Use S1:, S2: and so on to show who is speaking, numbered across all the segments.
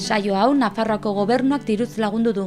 S1: Saio hau Nafarroako gobernuak diruz lagundu du.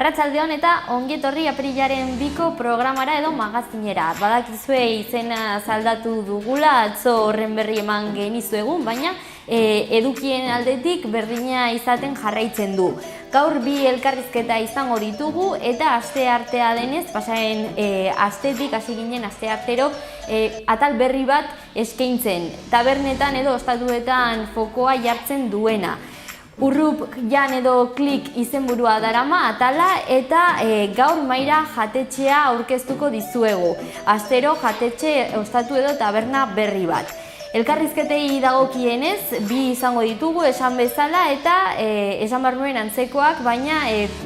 S2: Arratsaldeon eta ongi etorri apirilaren 2ko programara edo magazinera. Badakizue izena zaldatu dugula, atzo horren berri eman genizuegun, baina edukien aldetik berdina izaten jarraitzen du. Gaur bi elkarrizketa izango ditugu eta asteartea denez, pasaren astetik hasi ginen asteartero atal berri bat eskaintzen. Tabernetan edo ostatuetan fokoa jartzen duena. Urrup jan edo klik izenburua darama atala eta gaur Maira jatetxea aurkeztuko dizuegu. Astero jatetxe ostatu edo taberna berri bat. Elkarrizketei dagokienez, bi izango ditugu esan bezala eta esan behar nuen antzekoak, baina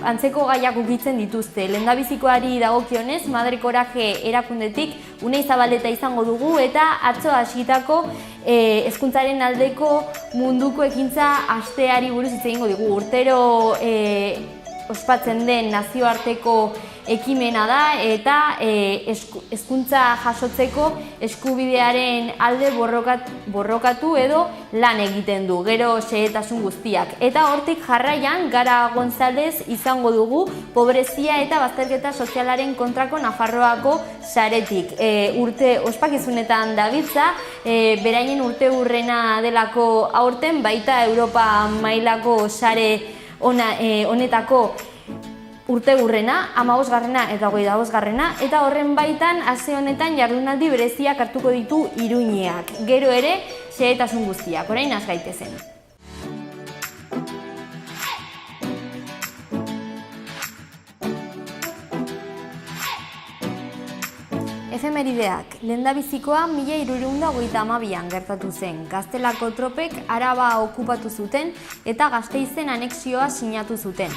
S2: antzeko gaiak ukitzen dituzte. Lehendabizikoari dagokionez, Madre Coraje erakundetik Unai Zabaleta izango dugu eta atzo hasitako hezkuntzaren aldeko munduko ekintza asteari buruz hitz egingo digu. Urtero ospatzen den nazioarteko ekimena da eta hezkuntza jasotzeko eskubidearen alde borrokatu edo lan egiten du, gero xehetasun guztiak. Eta hortik jarraian Gara González izango dugu pobrezia eta bazterketa sozialaren kontrako Nafarroako saretik. Urte ospakizunetan dabiltza, beraien urteurrena delako aurten, baita Europa mailako sare honetako urteurrena, 15. eta 25. eta horren baitan aste honetan jardunaldi bereziak hartuko ditu Iruñeak. Gero ere, xehetasun guztiak, orain has gaitezen. Efemerideak, lehendabizikoa 1332an gertatu zen. Gaztelako tropek Araba okupatu zuten eta Gasteizen anexioa sinatu zuten.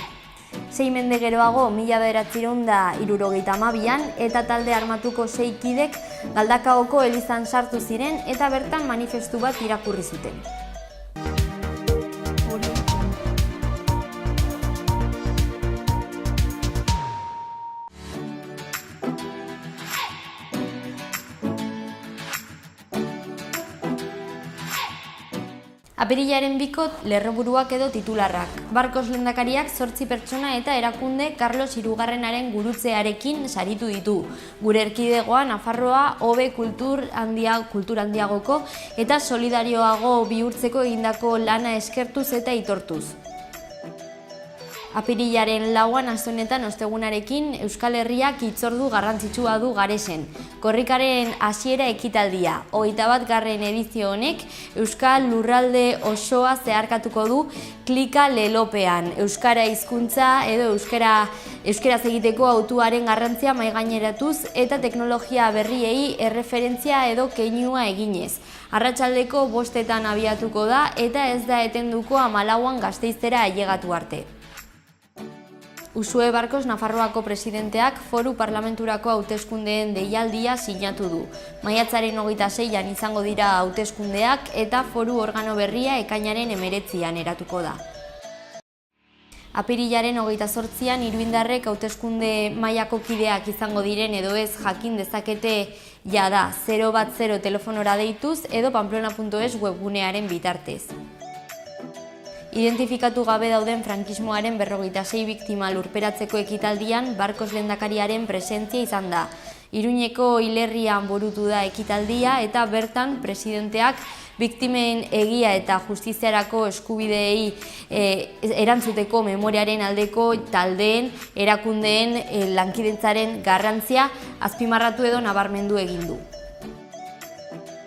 S2: 6 mende geroago 1972an eta talde armatuko 6 kidek Galdakaoko elizan sartu ziren eta bertan manifestu bat irakurri zuten. Apirilaren 2ko lerroburuak edo titularrak. Barkos lehendakariak 8 pertsona eta erakunde Carlos Hirugarrenaren gurutzearekin saritu ditu. Gure erkidegoa Nafarroa hobe kultur handiagoko eta solidarioago bihurtzeko egindako lana eskertuz eta aitortuz. Apirilaren 4an aste honetan ostegunarekin Euskal Herriak hitzordu garrantzitsua du Garesen. Korrikaren hasiera ekitaldia. 21. edizio honek Euskal Lurralde osoa zeharkatuko du klika lelopean. Euskara hizkuntza edo euskaraz egiteko hautuaren garrantzia mahaigaineratuz eta teknologia berriei erreferentzia edo keinua eginez. Arratsaldeko 5etan abiatuko da eta ez da etenduko 14an Gasteizera ailegatu arte. Usue Barkos Nafarroako presidenteak foru parlamenturako hauteskundeen deialdia sinatu du. Maiatzaren 26an izango dira hauteskundeak eta foru organo berria ekainaren 19an eratuko da. Apirilaren 28an Iruindarrek hauteskunde mailako kideak izango diren edo ez jakin dezakete jada 010 telefonora deituz edo pamplona.es webgunearen bitartez. Identifikatu gabe dauden frankismoaren 56 biktima lurperatzeko ekitaldian Barkos lehendakariaren presentzia izan da. Iruñeko hilerrian burutu da ekitaldia eta bertan presidenteak biktimen egia eta justiziarako eskubideei erantzuteko memoriaren aldeko taldeen, erakundeen lankidetzaren garrantzia azpimarratu edo nabarmendu egin du.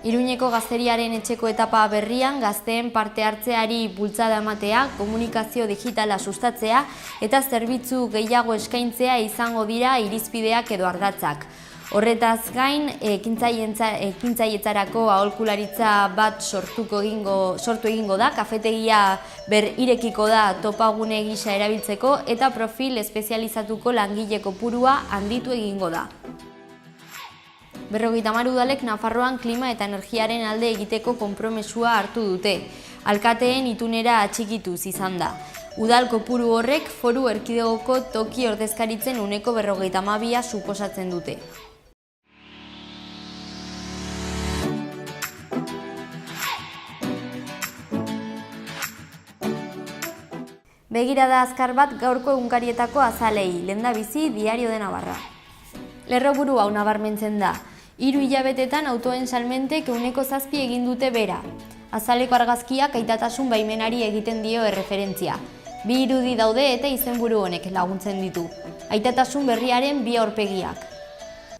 S2: Iruñeko gazteriaren etxeko etapa berrian gazteen parte hartzeari bultzada ematea, komunikazio digitala sustatzea eta zerbitzu gehiago eskaintzea izango dira irizpideak edo ardatzak. Horretaz gain, ekintzailetzarako aholkularitza bat sortu egingo da, kafetegia irekiko da topagune gisa erabiltzeko eta profil espezializatuko langile kopurua handitu egingo da. 53 udalek Nafarroan klima eta energiaren alde egiteko konpromesua hartu dute. Alkateen itunera atxikituz izan da. Udal kopuru horrek foru erkidegoko toki ordezkaritzen uneko 52 suposatzen dute. Begirada azkar bat gaurko egunkarietako azalei, lehendabizi Diario de Navarra. Lerroburu hau nabarmentzen da. 3 hilabetetan autoen salmentek 7% egin dute bera. Azaleko argazkiak aitatasun baimenari egiten dio erreferentzia. 2 irudi daude eta izenburu honek laguntzen ditu. Aitatasun berriaren 2 aurpegiak.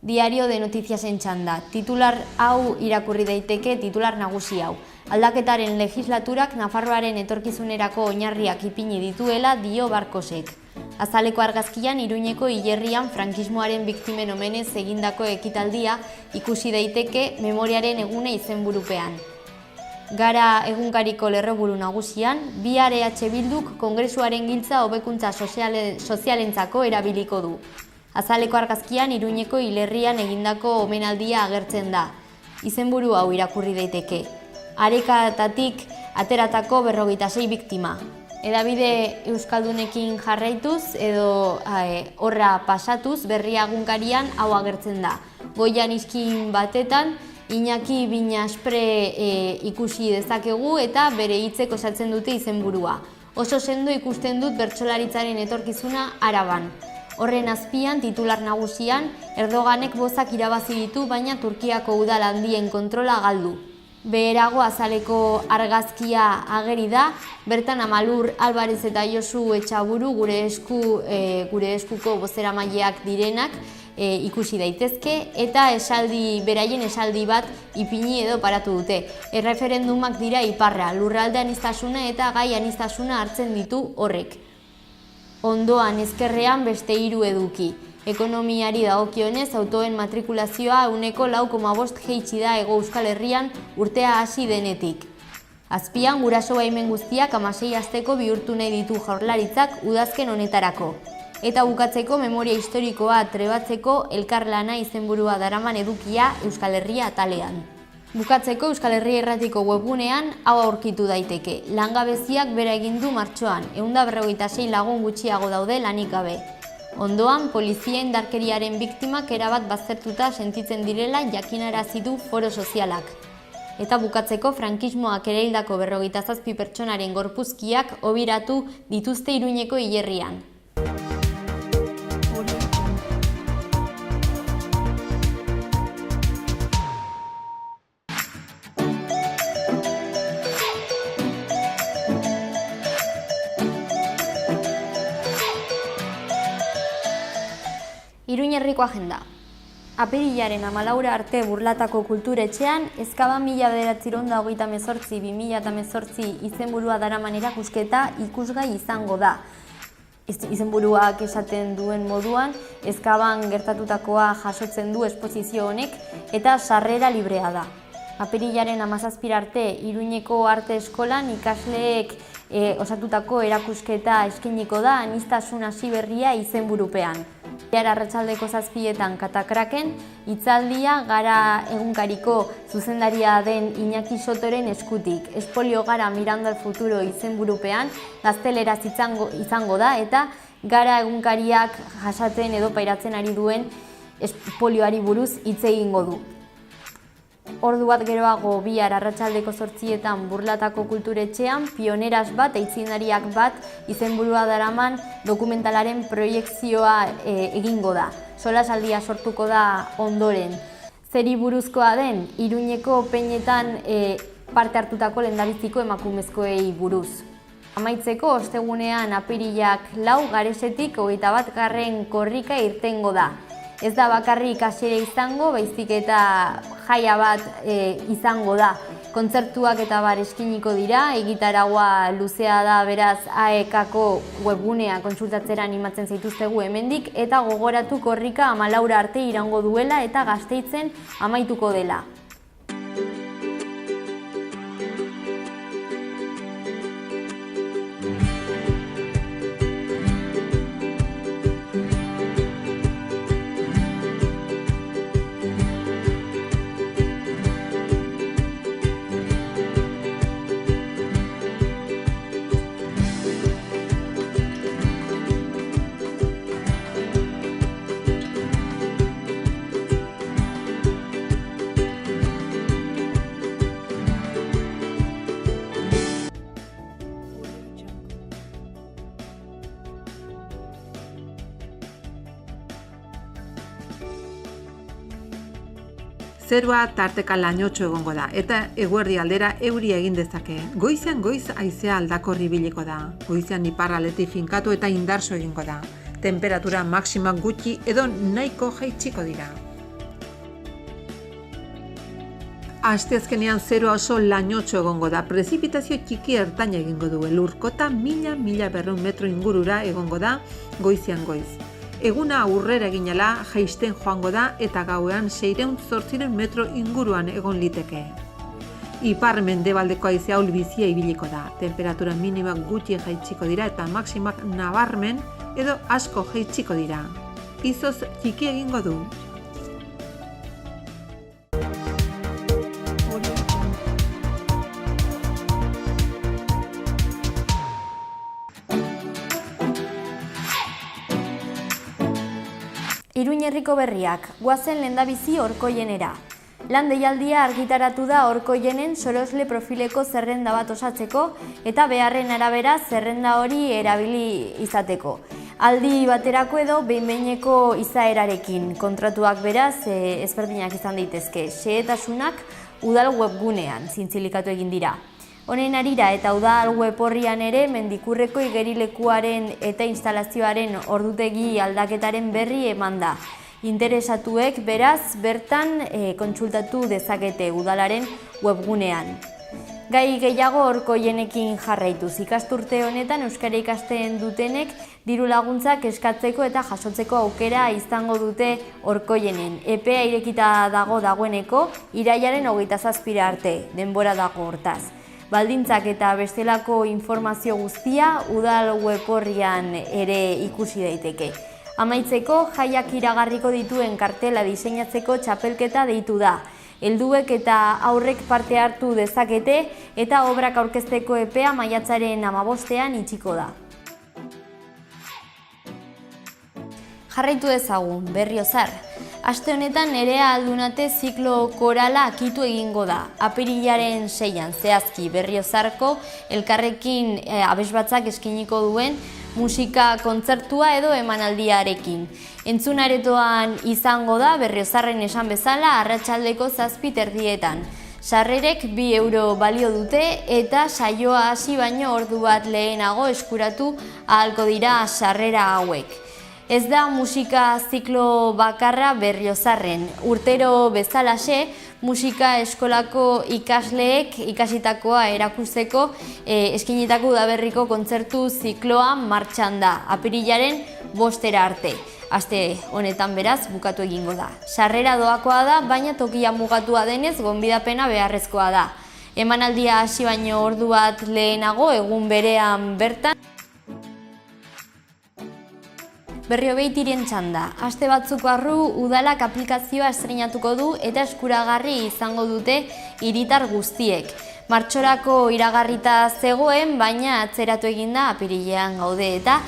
S2: Diario de Notiziasen txanda. Titular hau irakurri daiteke titular nagusi hau. Aldaketaren legislaturak Nafarroaren etorkizunerako oinarriak ipini dituela dio Barkosek. Azaleko argazkian Iruñeko hilerrian frankismoaren biktimen omenez egindako ekitaldia ikusi daiteke memoriaren egune izenburupean. Gara egunkariko lerroburu nagusian, bihar EH Bilduk Kongresuaren giltza hobekuntza sozialentzako erabiliko du. Azaleko argazkian Iruñeko hilerrian egindako omenaldia agertzen da. Izenburu hau irakurri daiteke. Arekatatik ateratako 56 biktima. Edabide euskaldunekin jarraituz edo horra pasatuz berria egunkarian hau agertzen da. Goian iskin batetan Iñaki Binaspre ikusi dezakegu eta bere hitzek osatzen dute izenburua. Oso sendo ikusten dut bertsolaritzaren etorkizuna Araban. Horren azpian, titular nagusian, Erdoganek bozak irabazi ditu, baina Turkiako udal handien kontrola galdu. Beherago azaleko argazkia ageri da, bertan Amalur Alvarez eta Josu Etxaburu gure eskuko bozeramaileak direnak ikusi daitezke eta beraien esaldi bat ipini edo paratu dute. Erreferendumak dira iparra, lurralde aniztasuna eta gai aniztasuna hartzen ditu horrek. Ondoan ezkerrean beste 3 eduki. Ekonomiari dagokionez autoen matrikulazioa 4,5% jaitsi da Hego Euskal Herrian urtea hasi denetik. Azpian guraso baimen guztiak 16 asteko bihurtu nahi ditu Jaurlaritzak udazken honetarako. Eta bukatzeko memoria historikoa trebatzeko elkarlana izenburua daraman edukia Euskal Herria atalean. Bukatzeko Euskal Herria Irratiko webgunean hau aurkitu daiteke. Langabeziak bera egin du martxoan, 156 lagun gutxiago daude lanik gabe. Ondoan, polizia indarkeriaren biktimak erabat baztertuta sentitzen direla jakinarazi du foro sozialak. Eta bukatzeko frankismoak eraildako 57 pertsonaren gorpuzkiak hobiratu dituzte Iruñeko hilerrian. Iruñ herriko agenda. Apirilaren 14 arte Burlatako kulturetxean, Ezkaban 1928-2018 izenburua daraman erakusketa ikusgai izango da. Izenburuak esaten duen moduan, Ezkaban gertatutakoa jasotzen du esposizio honek eta sarrera librea da. Apirilaren 17 arte Iruñeko arte eskolan ikasleek osatutako erakusketa eskainiko da aniztasun hasi berria izenburupean. Bihar arratsaldeko 7etan Katakraken, hitzaldia Gara egunkariko zuzendaria den Iñaki Sotoren eskutik. Espolio Gara mirando al futuro izenburupean gazteleraz izango da eta Gara egunkariak jasaten edo pairatzen ari duen espolioari buruz hitz egingo du. Ordu bat geroago bihar arratsaldeko 8etan Burlatako kulturetxean pioneras bat, aitzindariak bat izenburua daraman dokumentalaren proiekzioa egingo da. Solasaldia sortuko da ondoren. Zeri buruzkoa den, Iruñeko peinetan parte hartutako lehendabiziko emakumezkoei buruz. Amaitzeko ostegunean apirilak 4 Garesetik 21. korrika irtengo da. Ez da bakarrik hasiera izango, baizik eta jaia bat izango da. Kontzertuak eta bar eskiniko dira, egitaragua luzea da, beraz AEK-ko webgunea kontsultatzera animatzen zaituztegu hemendik, eta gogoratu korrika 14 arte iraungo duela eta Gasteizen amaituko dela.
S3: Zerua tarteka lainotxo egongo da eta eguerdi aldera euria egin dezake. Goizean goiz haizea aldakor ibiliko da. Goizean iparraldetik finkatu eta indarso egingo da. Temperatura maksima gutxi edo nahiko jaitsiko dira. Asteazkenean zerua oso lainotxo egongo da. Prezipitazio txiki ertaina egingo du. Elurkota 1000-1200 metro ingurura egongo da goizean goiz. Eguna aurrera eginela jaisten joango da eta gauean 600-800 metro inguruan egon liteke. Ipar mendebaldeko haizea ahul bizia ibiliko da. Temperatura minimak gutxi jaitsiko dira eta maximak nabarmen edo asko jaitsiko dira. Izoz txiki egingo du.
S2: Iruñerriko berriak, goazen lehendabizi Orkoienera. Lan deialdia argitaratu da Orkoienen sorosle profileko zerrenda bat osatzeko eta beharren arabera zerrenda hori erabili izateko. Aldi baterako edo behin-behineko izaerarekin, kontratuak beraz ezberdinak izan daitezke. Xehetasunak udal webgunean zintzilikatu egin dira. Honen arira eta udal web horrian ere Mendikurreko igerilekuaren eta instalazioaren ordutegi aldaketaren berri eman da. Interesatuek beraz bertan kontsultatu dezakete udalaren webgunean. Gai gehiago Orkoienekin jarraituz. Ikasturte honetan euskara ikasten dutenek diru laguntzak eskatzeko eta jasotzeko aukera izango dute Orkoienen. Epea irekita dagoeneko irailaren 27 arte, denbora dago hortaz. Baldintzak eta bestelako informazio guztia udal web horrian ere ikusi daiteke. Amaitzeko, jaiak iragarriko dituen kartela diseinatzeko txapelketa deitu da. Helduek eta aurrek parte hartu dezakete eta obrak aurkezteko epea maiatzaren 15ean itxiko da. Jarraitu dezagun, Berriozar. Aste honetan Nerea Aldunate ziklo korala akitu egingo da. Apirilaren 6an zehazki Berriozarko elkarrekin abesbatzak eskiniko duen musika kontzertua edo emanaldiarekin. Entzunaretoan izango da Berriozarren esan bezala arratsaldeko 7:00. Sarrerek 2 euro balio dute eta saioa hasi baino ordu bat lehenago eskuratu ahalko dira sarrera hauek. Ez da musika ziklo bakarra Berriozarren. Urtero bezalaxe, musika eskolako ikasleek ikasitakoa erakusteko eskinitako udaberriko kontzertu zikloa martxan da, apirilaren 5 arte. Aste honetan beraz bukatu egingo da. Sarrera doakoa da, baina tokia mugatua denez gonbidapena beharrezkoa da. Emanaldia hasi baino ordu bat lehenago egun berean bertan. Berriobeitiren txanda. Aste batzuk barru udalak aplikazioa estreinatuko du eta eskuragarri izango dute hiritar guztiek. Martxorako iragarrita zegoen, baina atzeratu eginda apirilean gaude eta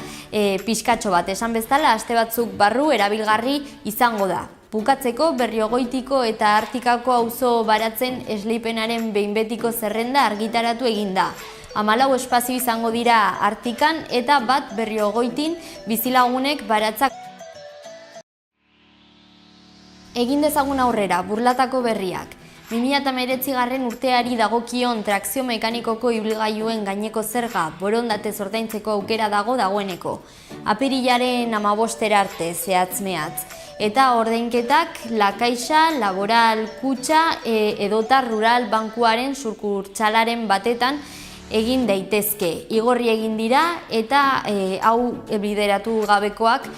S2: pixkatxo bat esan bezala aste batzuk barru erabilgarri izango da. Bukatzeko Berriogoitiko eta Artikako auzo baratzen esleipenaren behin betiko zerrenda argitaratu eginda. 14 espazio izango dira Artikan eta bat Berriogoitin bizilagunek baratzak. Egin dezagun aurrera, Burlatako berriak. 2019 urteari dagokion trakzio mekanikoko ibilgailuen gaineko zerga borondatez ordaintzeko aukera dagoeneko. Apirilaren 15 arte zehatz-mehatz. eta ordainketak La Caixa, Laboral Kutxa edota Rural Bankuaren sukurtsalaren batetan egin daitezke. Igorri egin dira eta hau bideratu gabekoak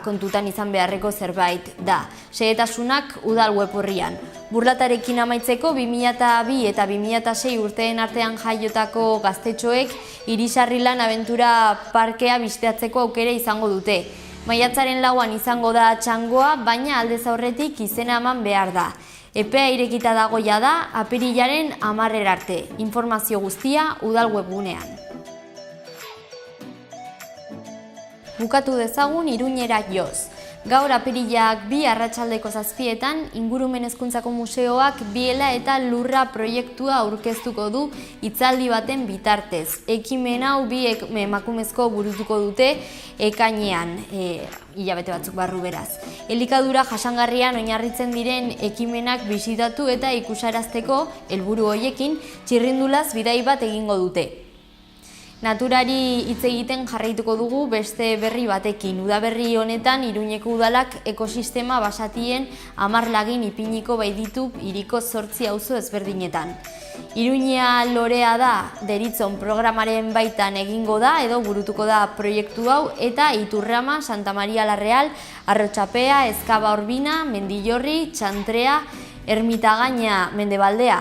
S2: kontutan izan beharreko zerbait da. Xehetasunak udal web orrian. Burlatarekin amaitzeko 2002 eta 2006 urteen artean jaiotako gaztetxoek Irisarrilan Abentura Parkea bisitatzeko aukera izango dute. Maiatzaren 4an izango da txangoa, baina aldez aurretik izena eman behar da. Epea irekita dago jada apirilaren 10 arte. Informazio guztia udal webgunean. Bukatu dezagun Iruñera joz. Gaur apirilak 2 arratsaldeko 7etan Ingurumen Hezkuntzako Museoak Biela eta Lurra proiektua aurkeztuko du hitzaldi baten bitartez. Ekimen hau 2 emakumezko burutuko dute ekainean, hilabete batzuk barru beraz. Elikadura jasangarrian oinarritzen diren ekimenak bisitatu eta ikusarazteko helburu hoiekin txirrindulaz bidai bat egingo dute. Naturari hitz egiten jarraituko dugu beste berri batekin. Udaberri honetan Iruñeko udalak ekosistema basatien 10 lagin ipiniko baititu hiriko 8 auzo ezberdinetan. Iruñea lorea da deritzon programaren baitan egingo da edo burutuko da proiektu hau eta Iturrama, Santa Maria la Real, Arrotxapea, Ezkaba Urbina, Mendillorri, Txantrea, Ermitagaina, Mendebaldea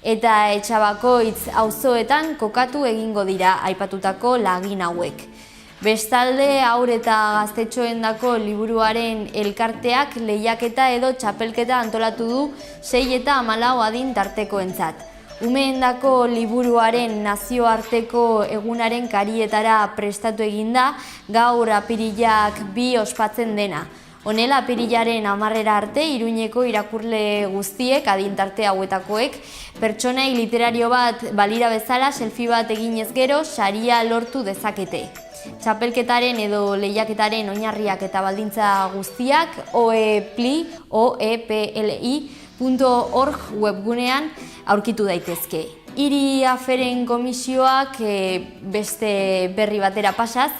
S2: eta Etxabakoitz auzoetan kokatu egingo dira aipatutako lagin hauek. Bestalde, haur eta gaztetxoendako liburuaren elkarteak lehiaketa edo txapelketa antolatu du 6 eta 14 adin tartekoentzat. Umeendako liburuaren nazioarteko egunaren karietara prestatu eginda, gaur apirilak 2 ospatzen dena. Honela, apirilaren 10 arte, Iruñeko irakurle guztiek, adintarte hauetakoek, pertsonai literario bat balira bezala selfie bat eginez gero, saria lortu dezakete. Txapelketaren edo lehiaketaren oinarriak eta baldintza guztiak oepli.org webgunean aurkitu daitezke. Hiri aferen komisioak beste berri batera pasaz,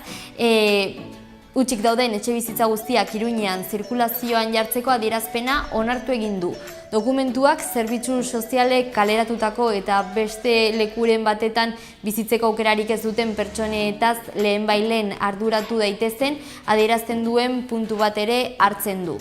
S2: utzik dauden etxebizitza guztiak Iruñean zirkulazioan jartzeko adierazpena onartu egin du. Dokumentuak zerbitzu sozialek kaleratutako eta beste lekuren batetan bizitzeko aukerarik ez duten pertsonetaz lehenbailen arduratu daitezen adierazten duen puntu bat ere hartzen du.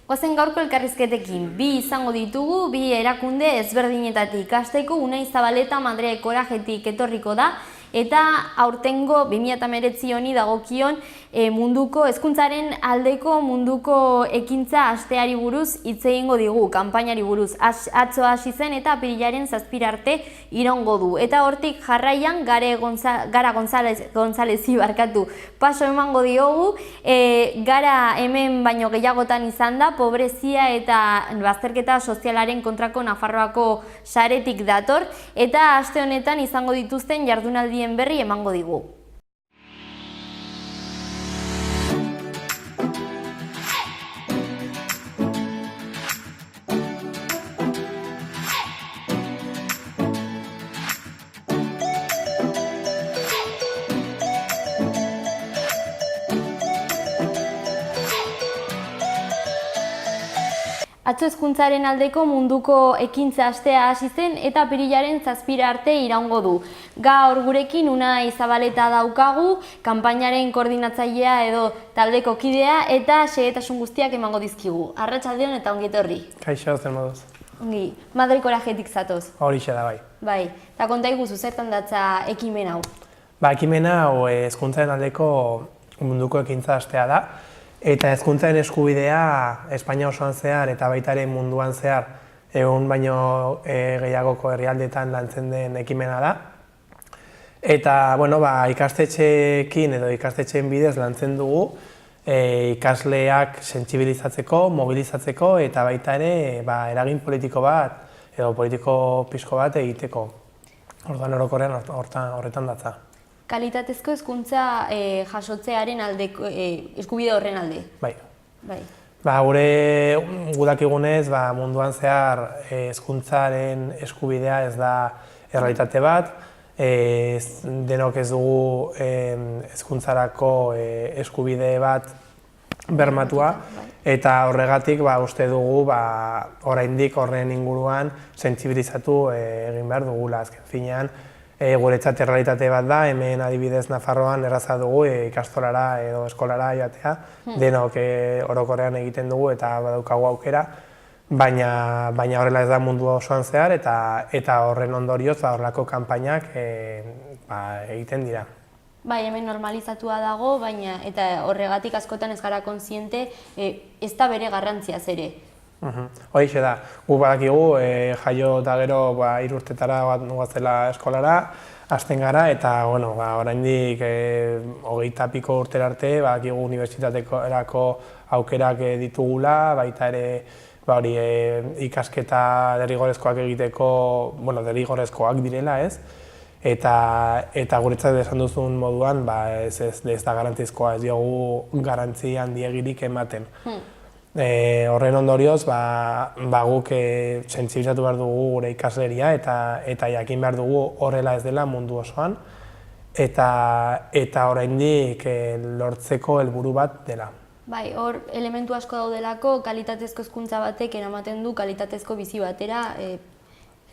S2: Goazen gaurko elkarrizketekin, 2 izango ditugu, 2 erakunde ezberdinetatik. Hasteko Unai Zabaleta Madre Korajetik etorriko da, eta aurtengo 2019 honi dagokion munduko hezkuntzaren aldeko munduko ekintza asteari buruz hitz egingo digu, kanpainari buruz. Atzo hasi zen eta apirilaren 7 arte iraungo du. Eta hortik jarraian Gara Gonzalezi paso emango diogu, Gara hemen baino gehiagotan izan da, pobrezia eta bazterketa sozialaren kontrako Nafarroako saretik dator, eta aste honetan izango dituzten jardunaldien berri emango digu. Atzo hezkuntzaren aldeko munduko ekintza astea hasi zen eta apirilaren 7 arte iraungo du. Gaur gurekin Unai Zabaleta daukagu, kanpainaren koordinatzailea edo taldeko kidea eta xehetasun guztiak emango dizkigu. Arratsaldeon eta ongi etorri.
S4: Kaixo, zer moduz?
S2: Ongi, Madre Korajetik zatoz.
S4: Horixe da, bai.
S2: Bai, eta konta iguzu zertan datza ekimen hau?
S4: Ekimen hau hezkuntzaren aldeko munduko ekintza astea da. Eta hezkuntzaren eskubidea Espainia osoan zehar eta baita ere munduan zehar egun baino gehiagoko herrialdetan lantzen den ekimena da. Eta ikastetxeekin edo ikastetxeen bidez lantzen dugu ikasleak sentsibilizatzeko, mobilizatzeko eta baita ere eragin politiko bat edo politiko pixko bat egiteko. Orduan orokorrean horretan datza.
S2: Kalitatezko hezkuntza jasotzearen aldeko, eskubide horren alde.
S4: Bai.
S2: Bai.
S4: Gure gudakigunez, munduan zehar hezkuntzaren eskubidea ez da errealitate bat, denok ez dugu hezkuntzarako eskubide bat bermatua, eta horregatik uste dugu oraindik horren inguruan sentsibilizatu egin behar dugula. Azken finean, guretzat errealitate bat da, hemen adibidez Nafarroan erraza dugu ikastolara edo eskolara joatea, denok orokorrean egiten dugu eta badaukagu aukera, baina horrela ez da mundu osoan zehar eta horren ondorioz horrelako kanpainak egiten dira.
S2: Bai, hemen normalizatua dago, baina eta horregatik askotan ez gara kontziente ez da bere garrantziaz ere.
S4: Horixe da, gu badakigu jaio eta gero 3 urtetara goazela eskolara, hasten gara eta oraindik 20 piko urtera arte badakigu unibertsitaterako aukerak ditugula, baita ere ikasketa derrigorrezkoak egiteko, derrigorrezkoak direla, ez? Eta guretzat esan duzun moduan ez da garantizkoa, ez diogu garantzi handiegirik ematen. Horren ondorioz, guk sentsibilizatu behar dugu gure ikasleria eta jakin behar dugu horrela ez dela mundu osoan eta oraindik lortzeko helburu bat dela.
S2: Bai, hor elementu asko daudelako, kalitatezko hezkuntza batek eramaten du kalitatezko bizi batera,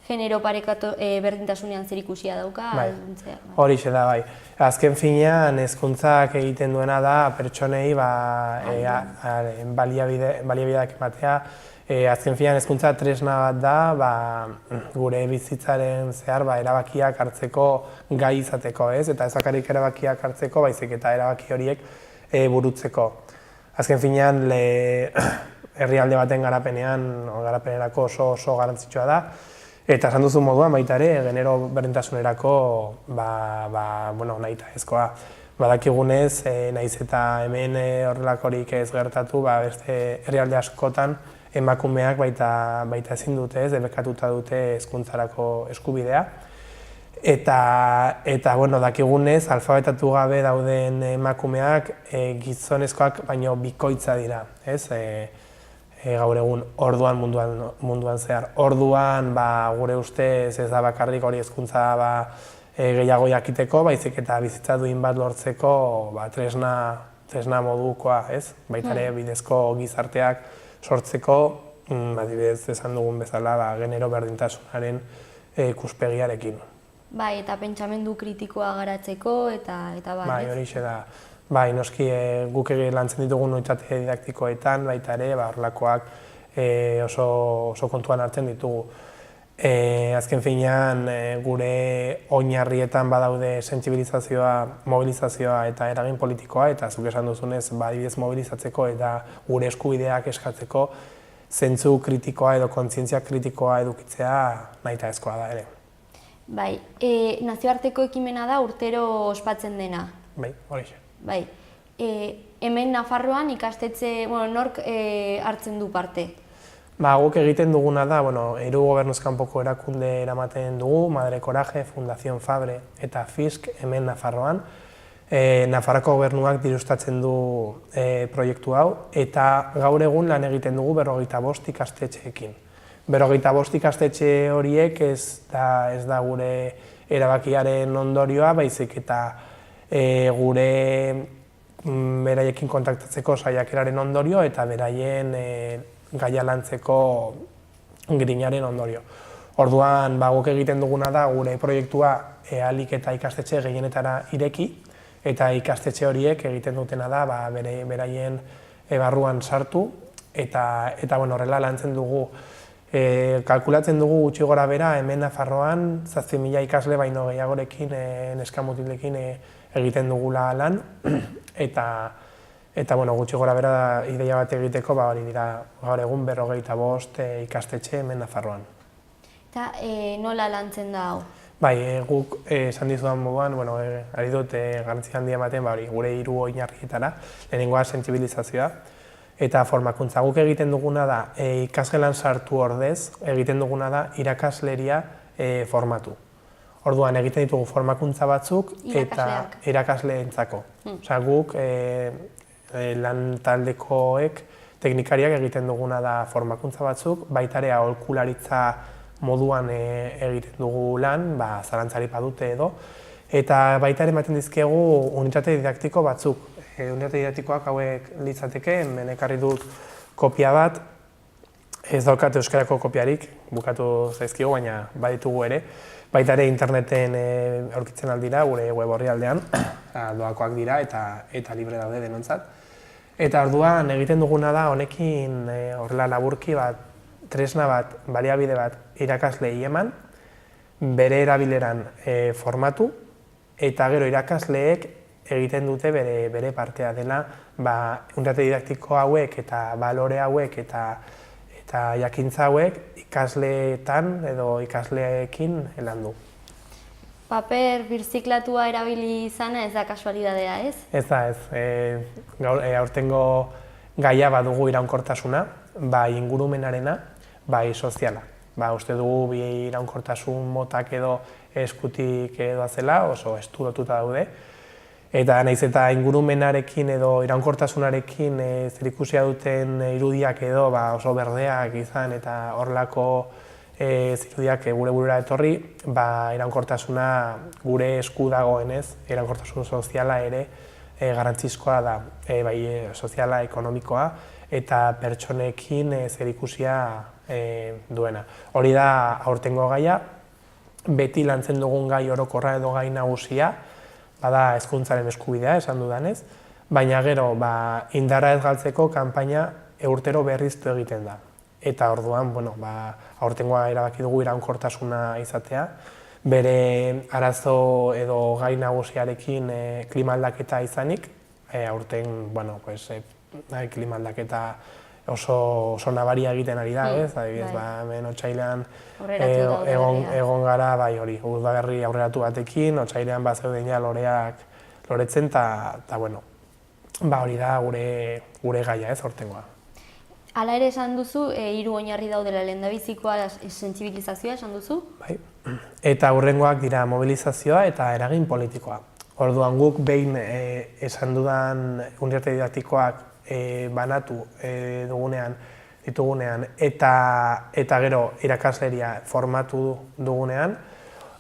S2: genero parekatu berdintasunean zerikusia dauka.
S4: Horixe da, bai. Azken finean, hezkuntzak egiten duena da pertsonei baliabideak ematea. Azken finean, hezkuntza tresna bat da gure bizitzaren zehar erabakiak hartzeko gai izateko, ez? Eta ez bakarrik erabakiak hartzeko, baizik eta erabaki horiek burutzeko. Azken finean, herrialde baten garapenerako oso garrantzitsua da. Eta esan duzu moduan baita ere, genero berdintasunerako nahitaezkoa. Badakigunez, nahiz eta hemen horrelakorik ez gertatu, beste herrialde askotan emakumeak baita ezin dute, debekatuta dute hezkuntzarako eskubidea. Eta dakigunez, alfabetatu gabe dauden emakumeak gizonezkoak baino bikoitza dira, ez? Gaur egun orduan munduan zehar. Orduan gure ustez ez da bakarrik hori hezkuntza gehiago jakiteko, baizik eta bizitza duin bat lortzeko tresna modukoa, ez? Baita ere bidezko gizarteak sortzeko, adibidez esan dugun bezala, genero berdintasunaren ikuspegiarekin.
S2: Bai, eta pentsamendu kritikoa garatzeko eta
S4: bai, horixe da. Bai, noski guk lantzen ditugun unitate didaktikoetan, baita ere, horrelakoak oso kontuan hartzen ditugu. Azken finean, gure oinarrietan badaude sentsibilizazioa, mobilizazioa eta eragin politikoa, eta zuk esan duzunez, adibidez mobilizatzeko eta gure eskubideak eskatzeko zentzu kritikoa edo kontzientzia kritikoa edukitzea nahitaezkoa da ere.
S2: Bai, nazioarteko ekimena da urtero ospatzen dena.
S4: Bai, horixe.
S2: Bai, hemen Nafarroan ikastetxe, nork hartzen du parte?
S4: Guk egiten duguna da, hiru gobernuz kanpoko erakunde eramaten dugu, Madre Coraje, Fundación Fabre eta FISC hemen Nafarroan. Nafarroko gobernuak dirustatzen du proiektu hau, eta gaur egun lan egiten dugu 45 ikastetxeekin. 45 ikastetxe horiek ez da gure erabakiaren ondorioa, baizik eta gure beraiekin kontaktatzeko saiakeraren ondorio eta beraien gaia lantzeko grinaren ondorio. Orduan, guk egiten duguna da gure proiektua ahalik eta ikastetxe gehienetara ireki, eta ikastetxe horiek egiten dutena da beraien barruan sartu, eta horrela lantzen dugu. Kalkulatzen dugu gutxi gora bera, hemen Nafarroan 7.000 ikasle baino gehiagorekin, neskamutilekin egiten dugula lan, eta gutxi gora bera ideia bat egiteko, hori dira gaur egun 45 ikastetxe hemen Nafarroan.
S2: Eta nola lantzen da hau?
S4: Bai, guk esan dizudan moduan, ari dut garrantzi handia ematen gure 3 oinarrietara, lehenengoa sentsibilizazioa, eta formakuntza. Guk egiten duguna da, ikasgelan sartu ordez, egiten duguna da irakasleria formatu. Orduan egiten ditugu formakuntza batzuk eta
S2: Irakasleak.
S4: irakasleentzako. Osea, guk lan taldekoek teknikariak egiten duguna da formakuntza batzuk, baita ere aholkularitza moduan egiten dugu lan, zalantzari badute edo, eta baita ere ematen dizkiegu unitate didaktiko batzuk. Unitate didaktikoak hauek litzateke, hemen ekarri dut kopia bat, ez daukat euskarako kopiarik, bukatu zaizkigu, baina baditugu ere. Baita ere interneten aurkitzen aldira, gure web orrialdean, doakoak dira eta libre daude denontzat. Eta orduan egiten duguna da honekin horrela laburki tresna bat, baliabide bat irakaslei eman, bere erabileran formatu, eta gero irakasleek egiten dute bere partea dela unitate didaktiko hauek eta balore hauek eta jakintza hauek ikasleetan edo ikasleekin landu.
S2: Paper birziklatua erabili izana ez da kasualidadea, ez?
S4: Ez da, ez. Aurtengo gaia badugu iraunkortasuna, bai ingurumenarena, bai soziala. Uste dugu bi iraunkortasun motak edo eskutik doazela, oso estu lotuta daude. Eta nahiz eta ingurumenarekin edo iraunkortasunarekin zerikusia duten irudiak edo oso berdeak izan eta horrelako zirudiak gure burura etorri, iraunkortasuna gure esku dagoenez, iraunkortasun soziala ere garrantzizkoa da, bai soziala, ekonomikoa eta pertsonekin zerikusia duena. Hori da aurtengo gaia, beti lantzen dugun gai orokorra edo gai nagusia, bada hezkuntzaren eskubidea, esan dudanez, baina gero indarra ez galtzeko kanpaina urtero berriztu egiten da. Eta orduan, aurtengoa erabaki dugu iraunkortasuna izatea, bere arazo edo gai nagusiarekin klima aldaketa izanik, aurten, klima aldaketa oso nabaria egiten ari da, ez? Adibidez, hemen otsailean egon gara, udaberri aurreratu batekin, otsailean zeuden loreak loretzen, eta hori da gure gaia, ez, aurtengoa.
S2: Hala ere esan duzu, 3 oinarri daudela lehendabizikoa sentsibilizazioa esan duzu?
S4: Bai, eta hurrengoak dira mobilizazioa eta eragin politikoa. Orduan guk behin esan dudan unitate didaktikoak banatu ditugunean eta gero irakasleria formatu dugunean,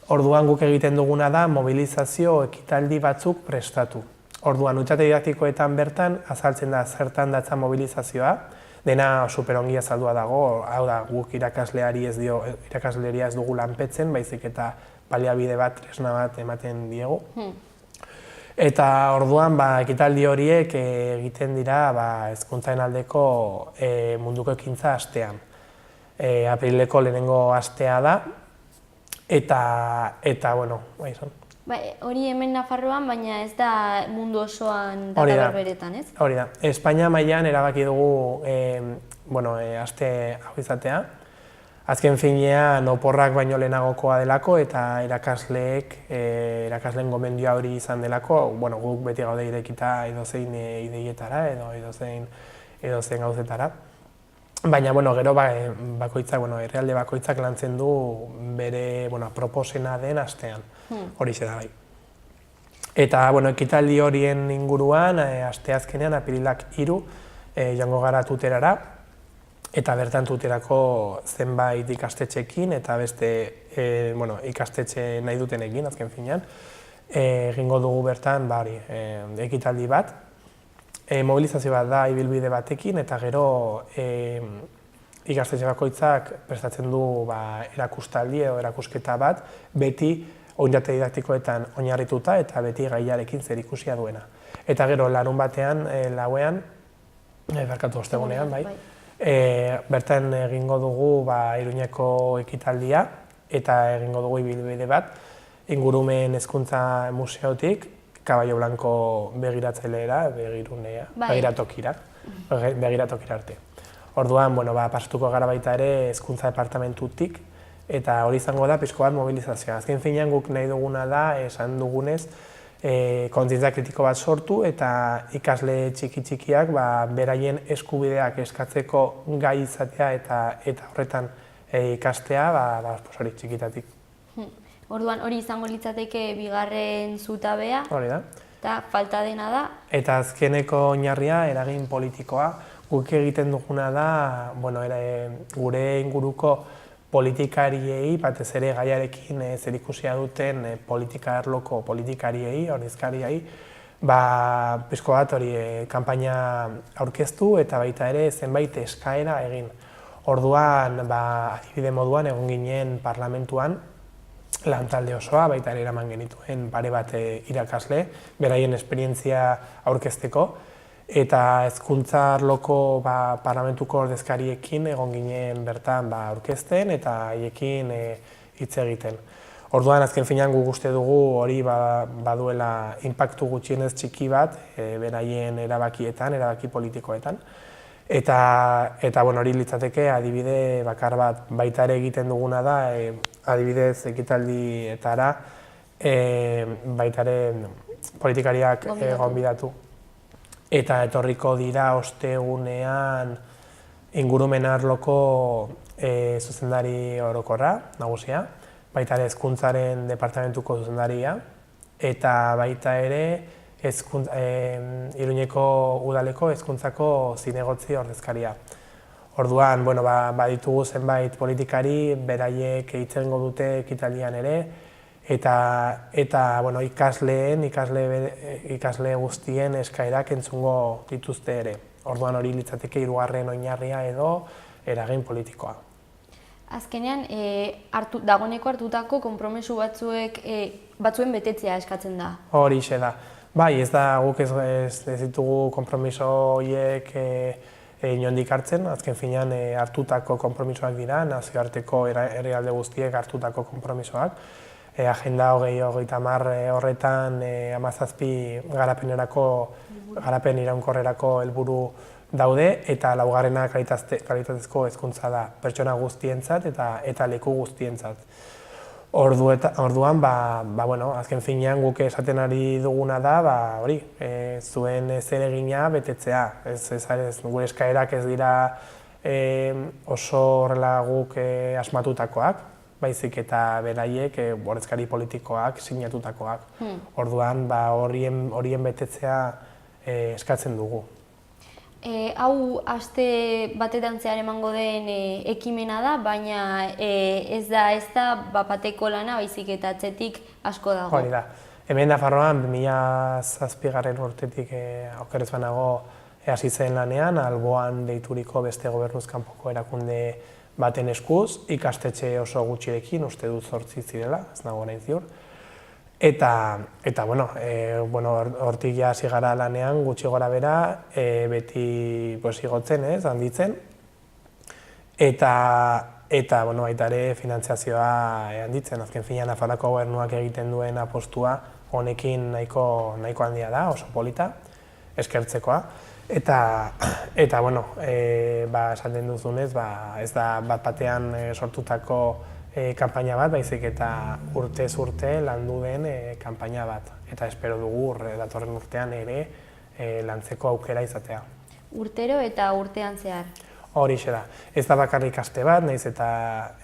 S4: orduan guk egiten duguna da mobilizazio ekitaldi batzuk prestatu. Orduan unitate didaktikoetan bertan azaltzen da zertan datza mobilizazioa, dena superongi azaldua dago, hau da, guk irakasleria ez dugu lanpetzen, baizik eta baliabide bat, tresna bat ematen diegu. Eta orduan ekitaldi horiek egiten dira hezkuntzaren aldeko munduko ekintza astean. Aprileko lehenengo astea da, eta izan.
S2: Hori hemen Nafarroan, baina ez da mundu osoan data berberetan, ez?
S4: Hori da. Espainia mailan erabaki dugu aste hau izatea. Azken finean oporrak baino lehenagokoa delako eta irakasleen gomendioa hori izan delako, guk beti gaude irekita edozein ideietara edo edozein gauzetara. Baina gero bakoitzak, herrialde bakoitzak lantzen du bere proposena den astean, hori da bai. Eta ekitaldi horien inguruan, asteazkenean apirilak 3 joango gara Tuterara, eta bertan Tuterako zenbait ikastetxeekin eta beste ikastetxe nahi dutenekin azken finean, egingo dugu bertan ekitaldi bat. Mobilizazio bat da ibilbide batekin eta gero ikastetxe bakoitzak prestatzen du erakustaldi edo erakusketa bat beti unitate didaktikoetan oinarrituta eta beti gaiarekin zerikusia duena. Eta gero larun batean, lauean, ostegunean, bertan egingo dugu Iruñeko ekitaldia eta egingo dugu ibilbide bat ingurumen hezkuntza museotik Caballo Blanco begiratzailera, begiratokira arte. Orduan, pasatuko gara baita ere hezkuntza departamentutik eta hori izango da pixko bat mobilizazioa. Azken finean guk nahi duguna da, esan dugunez, kontzientzia kritiko bat sortu eta ikasle txiki-txikiak beraien eskubideak eskatzeko gai izatea eta horretan ikastea hori txikitatik.
S2: Orduan hori izango litzateke bigarren zutabea,
S4: Hori da.
S2: eta falta dena da.
S4: Eta azkeneko oinarria eragin politikoa, guk egiten duguna da, bueno, gure inguruko politikariei, batez ere gaiarekin zerikusia duten politika arloko politikariei, ordezkariei, pixko bat hori kanpaina aurkeztu eta baita ere zenbait eskaera egin. Orduan, adibide moduan egon ginen parlamentuan, lantalde osoa, baita ere eraman genituen pare bat irakasle, beraien esperientzia aurkezteko, eta hezkuntza arloko parlamentuko ordezkariekin egon ginen bertan aurkezten eta haiekin hitz egiten. Orduan, azken finean guk uste dugu hori baduela inpaktu gutxienez txiki bat beraien erabakietan, erabaki politikoetan. Eta hori litzateke adibide bakar bat baita ere egiten duguna da, adibidez ekitaldietara baita ere politikariak gonbidatu. Eta etorriko dira ostegunean ingurumen arloko zuzendari orokorra, nagusia, baita ere hezkuntzaren departamentuko zuzendaria, eta baita ere Iruñeko udaleko hezkuntzako zinegotzi ordezkaria. Orduan, baditugu zenbait politikari, beraiek hitz egingo dute ekitaldian ere, eta ikasle guztien eskaerak entzungo dituzte ere. Orduan hori litzateke hirugarren oinarria edo eragin politikoa.
S2: Azkenean, dagoeneko hartutako konpromesu batzuen betetzea eskatzen da.
S4: Horixe da. Bai, ez da guk ez ditugu konpromiso horiek inondik hartzen, azken finean hartutako konpromisoak dira, nazioarteko herrialde guztiek hartutako konpromisoak. Agenda 2030 horretan 17 garapen iraunkorrerako helburu daude, eta laugarrena kalitatezko hezkuntza da, pertsona guztientzat eta leku guztientzat. Orduan, azken finean guk esaten ari duguna da, zuen zeregina betetzea. Gure eskaerak ez dira oso horrela guk asmatutakoak, baizik eta beraiek ordezkari politikoak sinatutakoak. Orduan, horien betetzea eskatzen dugu.
S2: Hau aste batetan zehar emango den ekimena da, baina ez da bat-bateko lana, baizik eta atzetik asko dago.
S4: Hori da. Hemen Nafarroan 2007 urtetik okerrez banago hasi zen lanean, alboan deituriko beste gobernuz kanpoko erakunde baten eskuz, ikastetxe oso gutxirekin, uste dut 8 zirela, ez nago orain ziur. Eta hortik ja hasi gara lanean, gutxi gora bera, beti igotzen, handitzen. Eta baita ere finantziazioa handitzen, azken finean Nafarroako gobernuak egiten duen apostua honekin nahiko handia da, oso polita, eskertzekoa. Eta esaten duzunez, ez da bat batean sortutako kanpaina bat, baizik eta urtez urte landu den kanpaina bat. Eta espero dugu datorren urtean ere lantzeko aukera izatea.
S2: Urtero eta urtean zehar?
S4: Horixe da. Ez da bakarrik aste bat, nahiz eta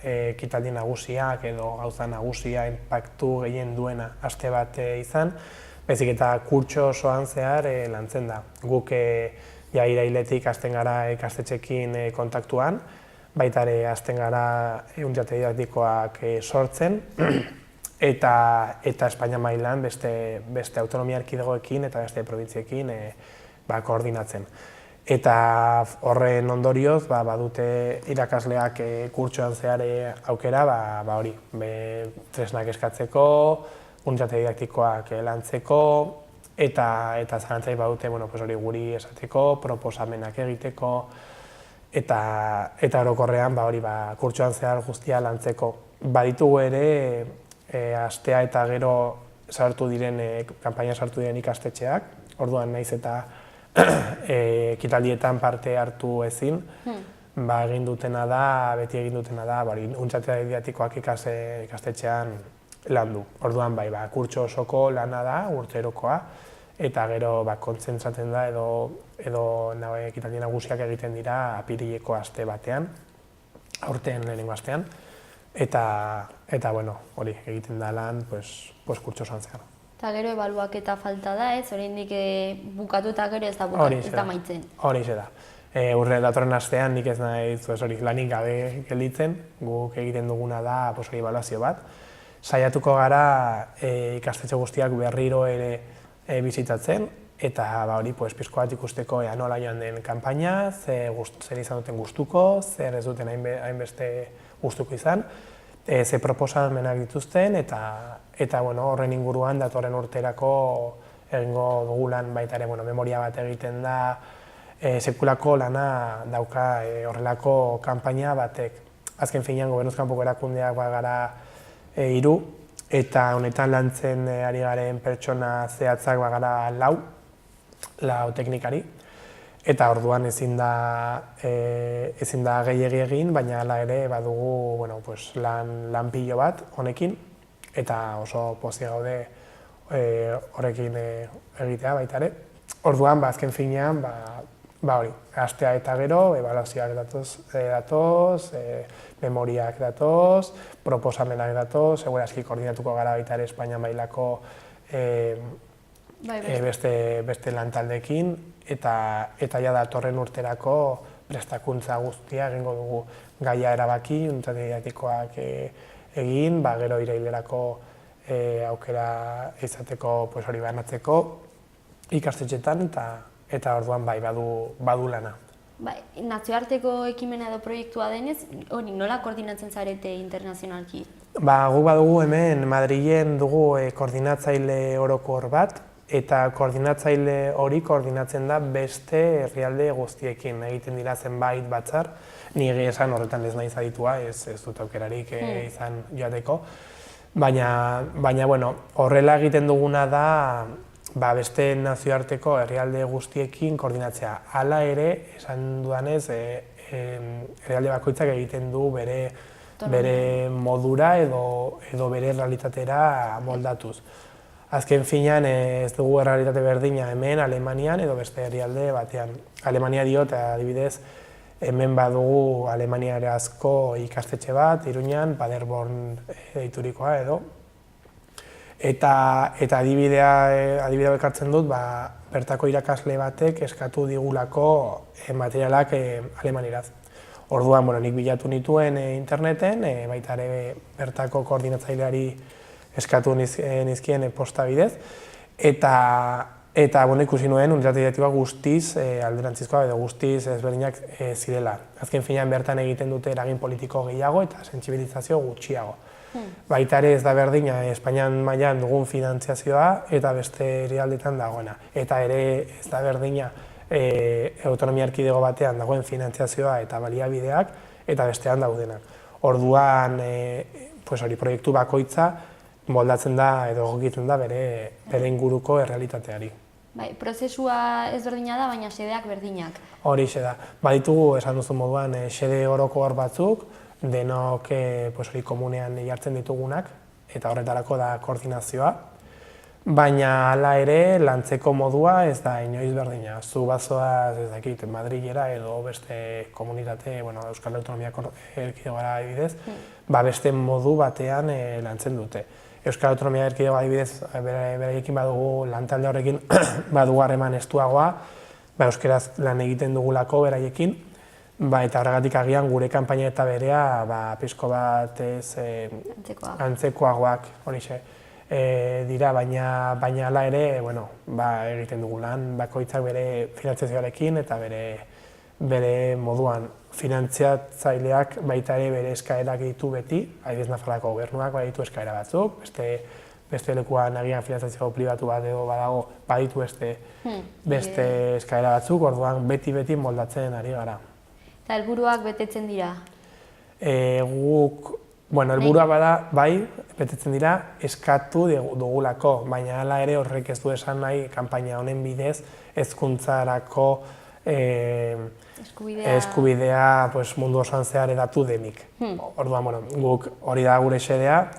S4: ekitaldi nagusiak edo gauza nagusia inpaktu gehien duena aste bat izan, baizik eta kurtso osoan zehar lantzen da. Guk irailetik hasten gara ikastetxeekin kontaktuan, baita ere hasten gara unitate didaktikoak sortzen, eta Espainia mailan beste autonomia erkidegoekin eta beste probintziekin koordinatzen. Eta horren ondorioz badute irakasleak kurtsoan zehar aukera tresnak eskatzeko, unitate didaktikoak lantzeko, eta zalantzai badute hori guri esateko, proposamenak egiteko, eta orokorrean kurtsoan zehar guztia lantzeko. Baditugu ere astea eta gero kanpaina sartu diren ikastetxeak, orduan naiz eta ekitaldietan parte hartu ezin, beti egin dutena da, unitate didaktikoak ikastetxean landu. Orduan kurtso osoko lana da, urterokoa, eta gero kontzentratzen da edo ekitaldi nagusiak egiten dira apirileko aste batean, aurten lehenengo astean, eta bueno, hori egiten da lan kurtso osoan zehar.
S2: Eta gero ebaluaketa falta da, ez? Oraindik bukatu eta gero ez da amaitzen.
S4: Horixe da. Urre datorren astean nik ez nahi hori lanik gabe gelditzen, guk egiten duguna da hori ebaluazio bat. Saiatuko gara ikastetxe guztiak berriro ere bizitatzen, eta hori pizko bat ikusteko nola joan den kanpaina, zer izan duten gustuko, zer ez duten hainbeste gustuko izan, ze proposamenak dituzten, eta horren inguruan datorren urterako egingo dugu lan baita ere memoria bat egiten da, sekulako lana dauka horrelako kanpaina batek. Azken finean gobernuz kanpoko erakundeak gara 3, eta honetan lantzen ari garen pertsona zehatzak gara 4 teknikari, eta orduan ezin da gehiegi egin, baina hala ere badugu lan pilo bat honekin, eta oso pozik gaude horrekin egitea baita ere. Orduan, azken finean, hori, astea eta gero, ebaluazioak datoz, memoriak datoz, proposamenak datoz, segurazki koordinatuko gara baita ere Espainia mailako beste lantaldeekin, eta ja datorren urterako prestakuntza guztia egingo dugu gaia erabaki, unitate didaktikoak egin, gero irailerako aukera izateko hori banatzeko ikastetxetan, eta orduan badu lana.
S2: Nazioarteko ekimena edo proiektua denez, hori nola koordinatzen zarete internazionalki?
S4: Guk badugu hemen Madrilen dugu koordinatzaile orokor bat, eta koordinatzaile hori koordinatzen da beste herrialde guztiekin. Egiten dira zenbait batzar, nire esan horretan ez naiz aditua, ez dut aukerarik izan joateko, baina horrela egiten duguna da beste nazioarteko herrialde guztiekin koordinatzea. Hala ere, esan dudanez, herrialde bakoitzak egiten du bere modura edo bere realitatera moldatuz. Azken finean ez dugu errealitate berdina hemen, Alemanian edo beste herrialde batean. Alemania diot, adibidez, hemen badugu alemaniarazko ikastetxe bat, Iruñan, Paderborn deiturikoa edo. Eta adibidea ekartzen dut, bertako irakasle batek eskatu digulako materialak alemanieraz. Orduan, nik bilatu nituen interneten, baita ere bertako koordinatzaileari eskatu nizkien posta bidez, eta ikusi nuen unitate didaktikoa guztiz alderantzizkoa edo guztiz ezberdinak zirela. Azken finean bertan egiten dute eragin politiko gehiago eta sentsibilizazio gutxiago. Baita ere ez da berdina Espainian mailan dugun finantziazioa eta beste herrialdetan dagoena. Eta ere ez da berdina autonomia erkidego batean dagoen finantziazioa eta baliabideak eta bestean daudenak. Orduan, proiektu bakoitza moldatzen da edo egokitzen da bere inguruko errealitateari.
S2: Prozesua ez berdina da, baina xedeak berdinak.
S4: Horixe da. Baditugu, esan duzu moduan, xede orokor batzuk, denok komunean jartzen ditugunak, eta horretarako da koordinazioa. Baina hala ere, lantzeko modua ez da inoiz berdina. Zu bazoaz, ez dakit, Madrilera edo beste komunitate, Euskal Autonomia Erkidegora adibidez, beste modu batean lantzen dute. Euskal Autonomia Erkidego adibidez, beraiekin badugu lantalde horrekin badugu harreman estuagoa, euskaraz lan egiten dugulako beraiekin, eta horregatik agian gure kanpaina eta berea pizko bat antzekoagoak horixe dira, baina hala ere egiten dugu lan bakoitzak bere finantziazioarekin eta bere moduan. Finantziatzaileak baita ere bere eskaerak ditu beti, adibidez Nafarroako gobernuak baditu eskaera batzuk, beste lekuan agian finantziazio pribatu bat edo badago baditu beste eskaera batzuk, orduan beti moldatzen ari gara.
S2: Eta helburuak betetzen dira?
S4: Helburua bada, betetzen dira, eskatu dugulako, baina hala ere horrek ez du esan nahi kanpaina honen bidez hezkuntzarako eskubidea mundu osoan zehar edatu denik. Orduan, guk hori da gure xedea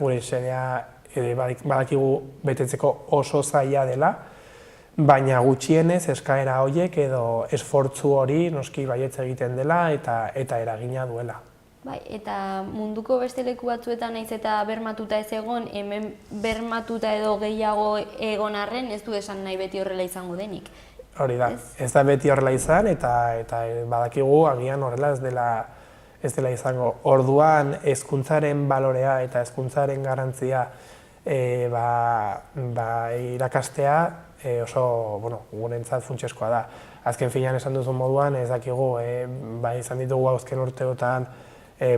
S4: badakigu betetzeko oso zaila dela, baina gutxienez eskaera horiek edo esfortzu hori noski baietz egiten dela eta eragina duela.
S2: Bai, eta munduko beste leku batzuetan naiz eta bermatuta ez egon, hemen bermatuta edo gehiago egon arren, ez du esan nahi beti horrela izango denik.
S4: Hori da, ez da beti horrela izan eta badakigu agian horrela ez dela izango. Orduan hezkuntzaren balorea eta hezkuntzaren garrantzia irakastea oso, gurentzat funtsezkoa da. Azken finean esan duzun moduan, ez dakigu, izan ditugu azken urteotan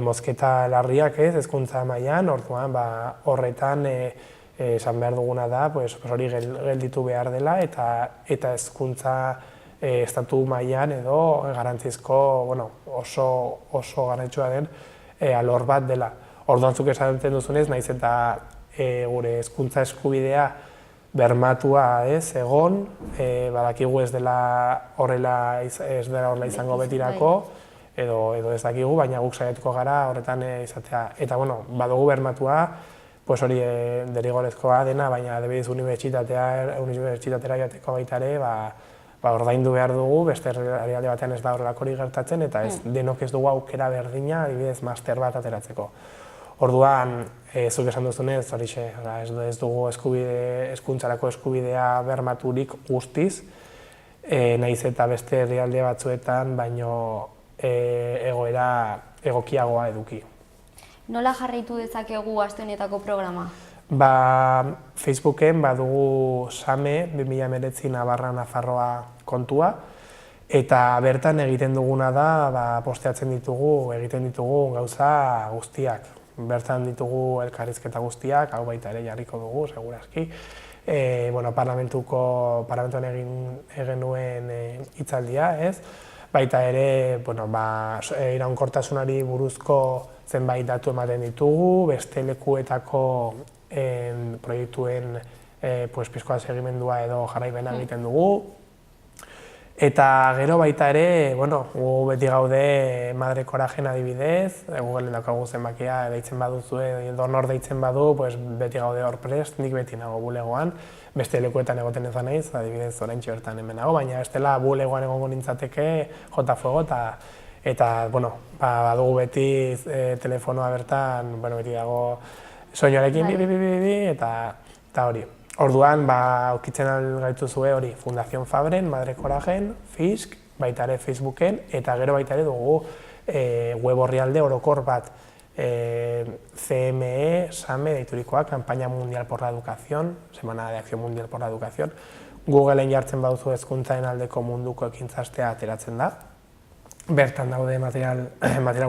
S4: mozketa larriak hezkuntza mailan, orduan horretan esan behar duguna da, hori gelditu behar dela eta hezkuntza estatu mailan edo garantzizko oso garrantzitsua den alor bat dela. Orduan zuk esaten duzunez, naiz eta gure hezkuntza eskubidea bermatua egon, badakigu ez dela horrela izango betirako, edo ez dakigu, baina guk saiatuko gara horretan izatea. Eta badugu bermatua, hori derrigorrezkoa dena, baina adibidez unibertsitatera joateko baita ere, ordaindu behar dugu, beste herrialde batean ez da horrelakorik gertatzen, eta denok ez dugu aukera berdina, adibidez master bat ateratzeko. Orduan, zuk esan duzunez, ez dugu hezkuntzarako eskubidea bermaturik guztiz, nahiz eta beste herrialde batzuetan, baino egoera egokiagoa eduki.
S2: Nola jarraitu dezakegu aste honetako programa?
S4: Facebooken badugu SAME 2019 Navarra Nafarroa kontua, eta bertan egiten duguna da, posteatzen egiten ditugu gauza guztiak. Bertan ditugu elkarrizketa guztiak, hau baita ere jarriko dugu, segurazki. Parlamentuan egin nuen hitzaldia, baita ere iraunkortasunari buruzko zenbait datu ematen ditugu, beste lekuetako proiektuen pizkoa segimendua edo jarraipena egiten dugu. Eta gero baita ere, gu beti gaude Madre Corajen adibidez, Googleen daukagu zenbakia deitzen baduzue, edo nor deitzen badu, beti gaude hor prest, nik beti nago bulegoan, beste lekuetan egoten ez naiz, adibidez oraintxe bertan hemen nago, baina bestela bulegoan egongo nintzateke jota fuego eta badugu beti telefonoa bertan, beti dago soinuarekin eta hori. Orduan, aurkitzen gaituzue hori, Fundación Fabren, Madre Corajen, Fisk, baita ere Facebooken, eta gero baita ere dugu web orrialde orokor bat, CME, SAME, deiturikoa, Campaña Mundial por la Educación, Semana de Acción Mundial por la Educación. Googleen jartzen baduzu hezkuntzaren aldeko munduko ekintzastea ateratzen da. Bertan daude material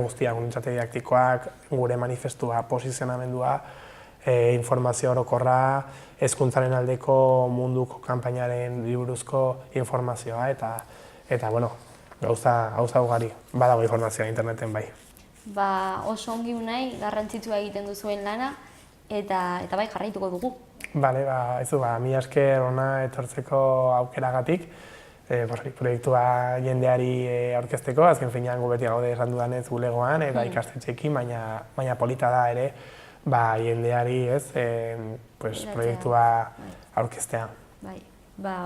S4: guztiak, unitate didaktikoak, gure manifestua, posizionamendua, informazio orokorra, hezkuntzaren aldeko munduko kanpainaren buruzko informazioa eta gauza ugari. Badago informazioa interneten bai.
S2: Oso ongi unai, garrantzitsua egiten duzuen lana eta bai jarraituko dugu.
S4: Bale, mila esker hona etortzeko aukeragatik, proiektua jendeari aurkezteko, azken finean gu beti gaude esan dudanez bulegoan eta ikastetxeekin, baina polita da ere jendeari proiektua aurkeztea.
S2: Bai,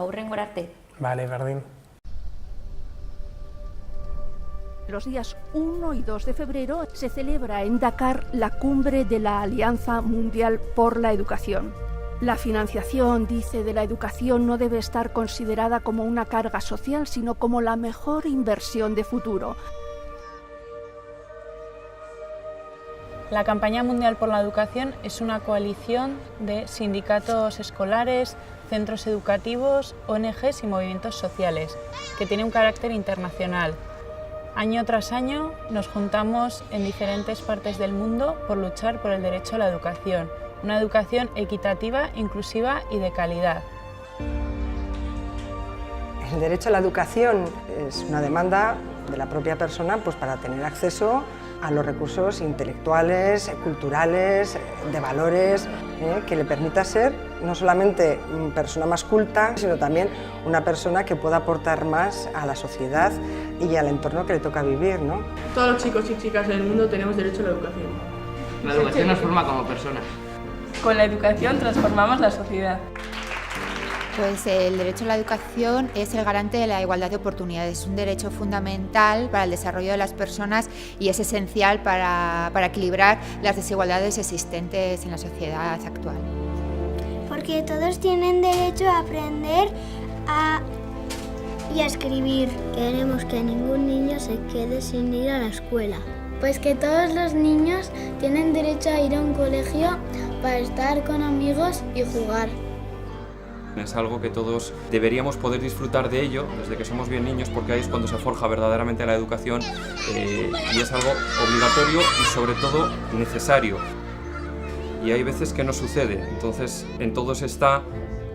S2: hurrengora arte.
S4: Bale, berdin.
S5: Los días 1 y 2 de febrero se celebra en Dakar la cumbre de la Alianza Mundial por la Educación. La financiación, dice, de la educación no debe estar considerada como una carga social, sino como la mejor inversión de futuro.
S6: La Campaña Mundial por la Educación es una coalición de sindicatos escolares, centros educativos, ONGs y movimientos sociales, que tiene un carácter internacional. Año tras año nos juntamos en diferentes partes del mundo por luchar por el derecho a la educación, una educación equitativa, inclusiva y de calidad.
S7: El derecho a la educación es una demanda de la propia persona para tener acceso a los recursos intelectuales, culturales, de valores, que le permita ser no solamente una persona más culta, sino también una persona que pueda aportar más a la sociedad y al entorno que le toca vivir, ¿no?
S8: Todos los chicos y chicas del mundo tenemos derecho a la educación.
S9: La educación nos forma como personas.
S8: Con la educación transformamos la sociedad.
S9: Pues el derecho a la educación es el garante de la igualdad de oportunidades. Es un derecho fundamental para el desarrollo de las personas y es esencial para equilibrar las desigualdades existentes en la sociedad actual.
S10: Porque todos tienen derecho a aprender y a escribir. Queremos que ningún niño se quede sin ir a la escuela. Pues que todos los niños tienen derecho a ir a un colegio para estar con amigos y jugar.
S11: Es algo que todos deberíamos poder disfrutar de ello desde que somos bien niños, porque ahí es cuando se forja verdaderamente la educación y es algo obligatorio y sobre todo necesario. Y hay veces que no sucede, entonces en todos está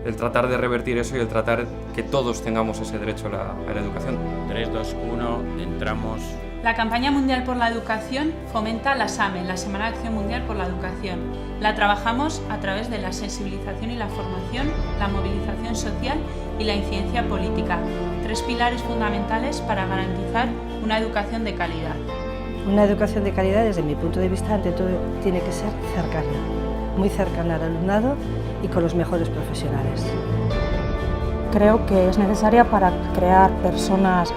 S11: el tratar de revertir eso y el tratar que todos tengamos ese derecho a la educación.
S12: 3, 2, 1, entramos.
S6: La campaña mundial por la educación fomenta la SAME, la Semana de Acción Mundial por la Educación. La trabajamos a través de la sensibilización y la formación, la movilización social y la incidencia política, 3 pilares fundamentales para garantizar una educación de calidad.
S13: Una educación de calidad, desde mi punto de vista, ante todo tiene que ser cercana, muy cercana al alumnado y con los mejores profesionales.
S14: Creo que es necesaria para crear personas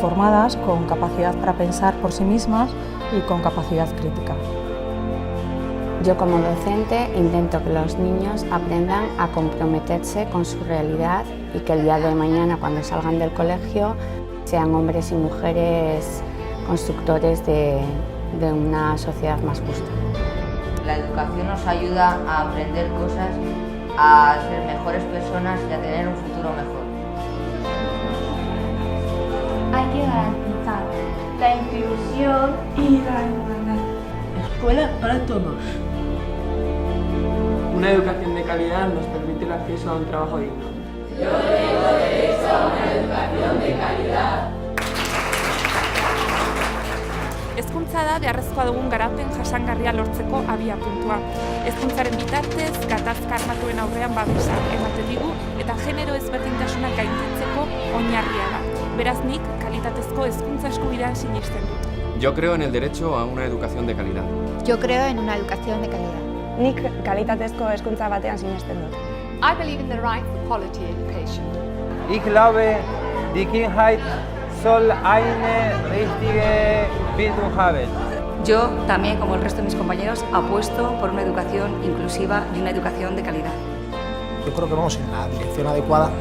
S14: formadas con capacidad para pensar por sí mismas y con capacidad crítica.
S15: Yo como docente intento que los niños aprendan a comprometerse con su realidad y que el día de mañana, cuando salgan del colegio, sean hombres y mujeres constructores de una sociedad más justa.
S16: La educación nos ayuda a aprender cosas, a ser mejores personas y a tener un futuro mejor.
S10: Hay que garantizar la inclusión y la igualdad.
S17: Escuela para todos.
S8: Una educación de calidad nos permite el acceso a un trabajo digno.
S18: Yo tengo derecho a una educación de calidad.
S19: Hezkuntza da beharrezkoa dugun garapen jasangarria lortzeko abiapuntua. Hezkuntzaren bitartez, gatazka armatuen aurrean babesa ematen digu eta genero ezberdintasunak gainditzeko oinarria da. Beraz nik kalitatezko hezkuntza eskubidean sinesten dut.
S11: Yo creo en el derecho a una educación de calidad.
S9: Yo creo en una educación de calidad.
S20: Nik kalitatezko hezkuntza batean sinesten dut.
S21: I believe in the right for quality education.
S22: Ich glaube, die Kindheit soll eine richtige Bildung haben.
S23: Yo también, como el resto de mis compañeros, apuesto por una educación inclusiva y una educación de calidad.
S24: Yo creo que vamos en la dirección adecuada,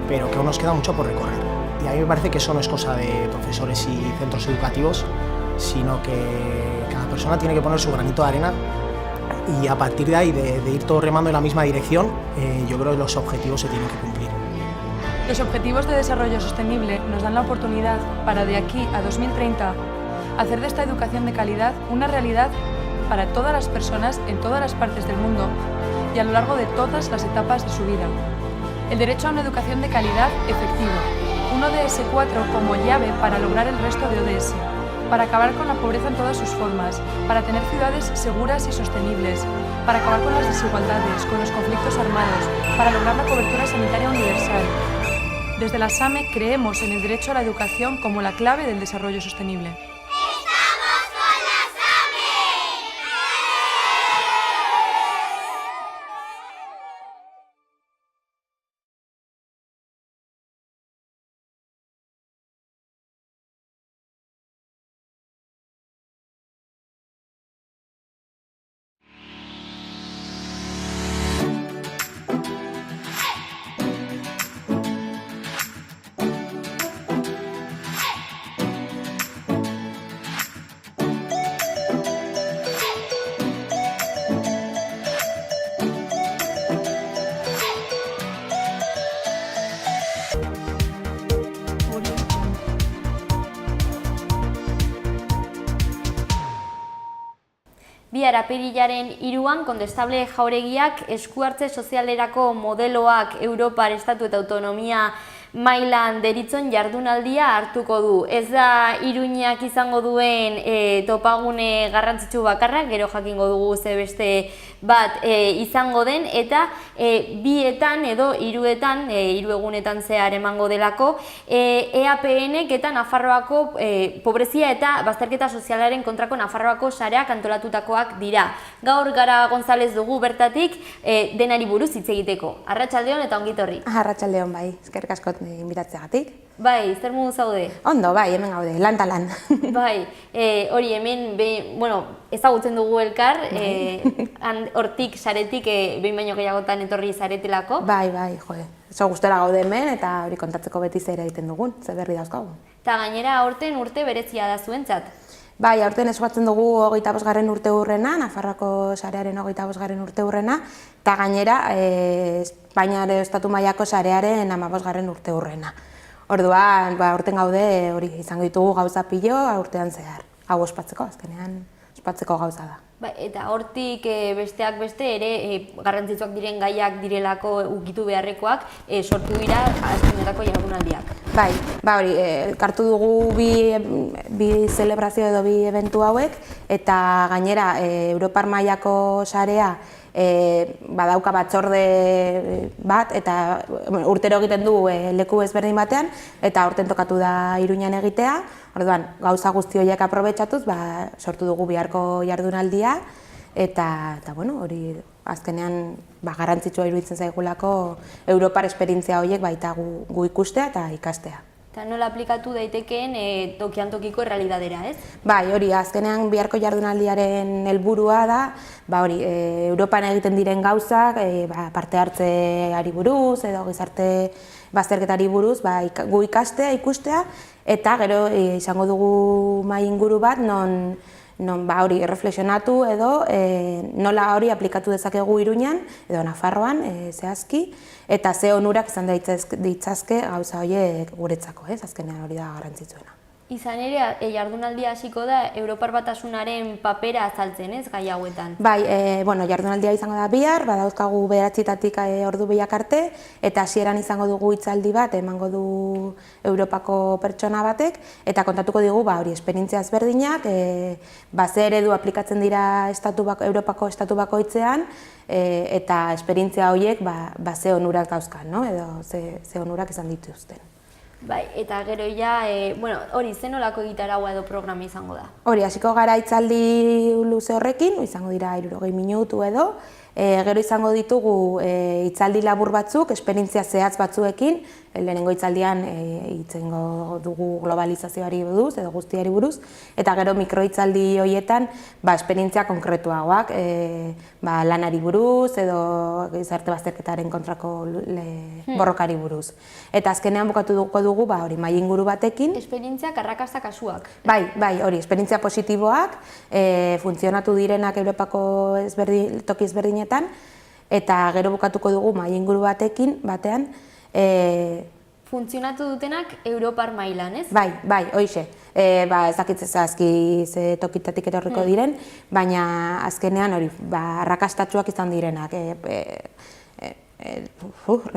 S24: pero que aún nos queda mucho por recorrer. Y a mí me parece que eso no es cosa de profesores y centros educativos, sino que cada persona tiene que poner su granito de arena y a partir de ahí, de ir todos remando en la misma dirección, yo creo que los objetivos se tienen que cumplir.
S14: Los Objetivos de Desarrollo Sostenible nos dan la oportunidad para de aquí a 2030 hacer de esta educación de calidad una realidad para todas las personas en todas las partes del mundo y a lo largo de todas las etapas de su vida. El derecho a una educación de calidad efectivo, un ODS 4 como llave para lograr el resto de ODS, para acabar con la pobreza en todas sus formas, para tener ciudades seguras y sostenibles, para acabar con las desigualdades, con los conflictos armados, para lograr la cobertura sanitaria universal. Desde la SAME creemos en el derecho a la educación como la clave del desarrollo sostenible.
S2: Bihar apirilaren 3an Kondestable Jauregiak eskuhartze sozialerako modeloak Europar Estatu eta Autonomia mailan deritzon jardunaldia hartuko du. Ez da Iruñak izango duen topagune garrantzitsu bakarra, gero jakingo dugu ze beste bat izango den, eta bietan edo hiruetan, hiru egunetan zehar emango delako, EAPNek eta Nafarroako pobrezia eta bazterketa sozialaren kontrako Nafarroako sareak antolatutakoak dira. Gaur Gara González dugu bertatik denari buruz hitz egiteko. Arratsaldeon eta ongi etorri.
S20: Arratsaldeon bai, eskerrik asko inbitatzeagatik.
S2: Bai, zer modu zaude?
S20: Ondo, bai, hemen gaude, lan ta lan.
S2: Bai, hori hemen, ezagutzen dugu elkar, hortik, saretik, behin baino gehiagotan etorri zaretelako.
S20: Bai, jode, oso gustora gaude hemen eta hori kontatzeko beti zer egiten dugun, zer berri dauzkagu.
S2: Eta gainera, aurten urte berezia da zuentzat.
S20: Bai, aurten eskuatzen dugu 25. urte hurrena, Nafarroako sarearen 25. urte hurrena, eta gainera, Espainiaren estatu mailako sarearen 15. urte hurrena. Orduan, aurten gaude hori izango ditugu gauza pilo urtean zehar. Hau ospatzeko, azkenean ospatzeko gauza da.
S2: Eta hortik besteak beste ere garrantzitsuak diren gaiak direlako ukitu beharrekoak sortu dira azkenetako jardunaldiak.
S20: Bai, hori, elkartu dugu bi zelebrazio edo bi eventu hauek, eta gainera Europar mailako sarea badauka batzorde bat, eta urtero egiten du leku ezberdin batean, eta aurten tokatu da Iruñan egitea. Orduan, gauza guzti horiek aprobetxatuz, sortu dugu biharko jardunaldia, eta hori azkenean garrantzitsua iruditzen zaigulako Europar esperientzia horiek baita gu ikustea eta ikastea.
S2: Eta nola aplikatu daitekeen tokian tokiko errealidadera, ez?
S20: Bai, hori, azkenean biharko jardunaldiaren helburua da, Europan egiten diren gauzak, parte hartzeari buruz edo gizarte bazterketari buruz, gu ikastea, ikustea, eta gero izango dugu mahai inguru bat non hori erreflexionatu edo nola hori aplikatu dezakegu Iruñan edo Nafarroan zehazki, eta ze onurak izan ditzazke gauza horiek guretzako, azkenean hori da garrantzitsuena.
S2: Izan ere, jardunaldia hasiko da Europar Batasunaren papera azaltzen, ez, gai hauetan?
S20: Bai, jardunaldia izango da bihar, badauzkagu 9:00 ordu biak arte, eta hasieran izango dugu hitzaldi bat, emango du Europako pertsona batek, eta kontatuko digu hori esperientzia ezberdinak, ze eredu aplikatzen dira Europako estatu bakoitzean, eta esperientzia horiek ze onurak dauzkan, edo ze onurak izan dituzten.
S2: Bai, eta gero hori zenolako egitaraua edo programa izango da?
S20: Hori, hasiko gara hitzaldi luze horrekin, izango dira 60 minutu edo, gero izango ditugu hitzaldi labur batzuk, esperientzia zehatz batzuekin, lehenengo hitzaldian hitzengo dugu globalizazioari buruz edo guztiari buruz, eta gero mikrohitzaldi horietan esperientzia konkretuagoak, lanari buruz edo gizarte bazterketaren kontrako borrokari buruz. Eta azkenean bukatuko dugu hori mahai inguru batekin.
S2: Esperientziak arrakasta kasuak.
S20: Bai, hori, esperientzia positiboak, funtzionatu direnak Europako toki ezberdinetan, eta gero bukatuko dugu mahai inguru batean,
S2: funtzionatu dutenak Europar mailan, ez?
S20: Bai, hoixe. Ez dakit zehazki ze tokitatik etorriko diren, baina azkenean hori, arrakastatsuak izan direnak.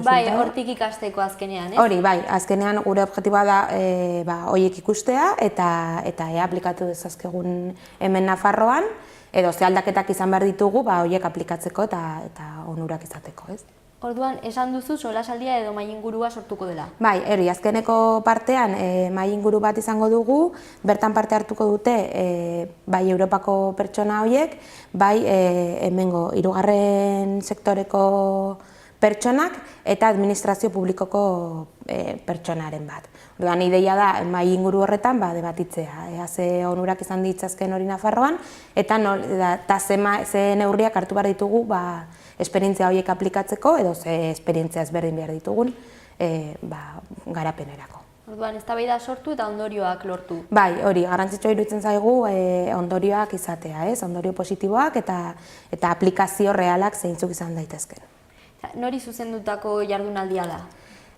S2: Bai, hortik ikasteko azkenean, ez?
S20: Hori, bai, azkenean gure objektiboa da horiek ikustea eta aplikatu dezazkegun hemen Nafarroan, edo ze aldaketak izan behar ditugu horiek aplikatzeko eta onurak izateko, ez?
S2: Orduan, esan duzu solasaldia edo mahai ingurua sortuko dela?
S20: Bai, azkeneko partean mahai inguru bat izango dugu, bertan parte hartuko dute bai Europako pertsona horiek, bai hemengo 3. sektoreko pertsonak eta administrazio publikoko pertsonaren bat. Orduan, ideia da mahai inguru horretan debatitzea, ze onurak izan ditzazken hori Nafarroan, eta ze neurriak hartu behar ditugu esperientzia horiek aplikatzeko, edo ze esperientzia ezberdin behar ditugun garapenerako.
S2: Orduan, eztabaida sortu eta ondorioak lortu.
S20: Bai, hori, garrantzitsua iruditzen zaigu ondorioak izatea, ondorio positiboak eta aplikazio realak zeintzuk izan daitezken.
S2: Nori zuzendutako jardunaldia da?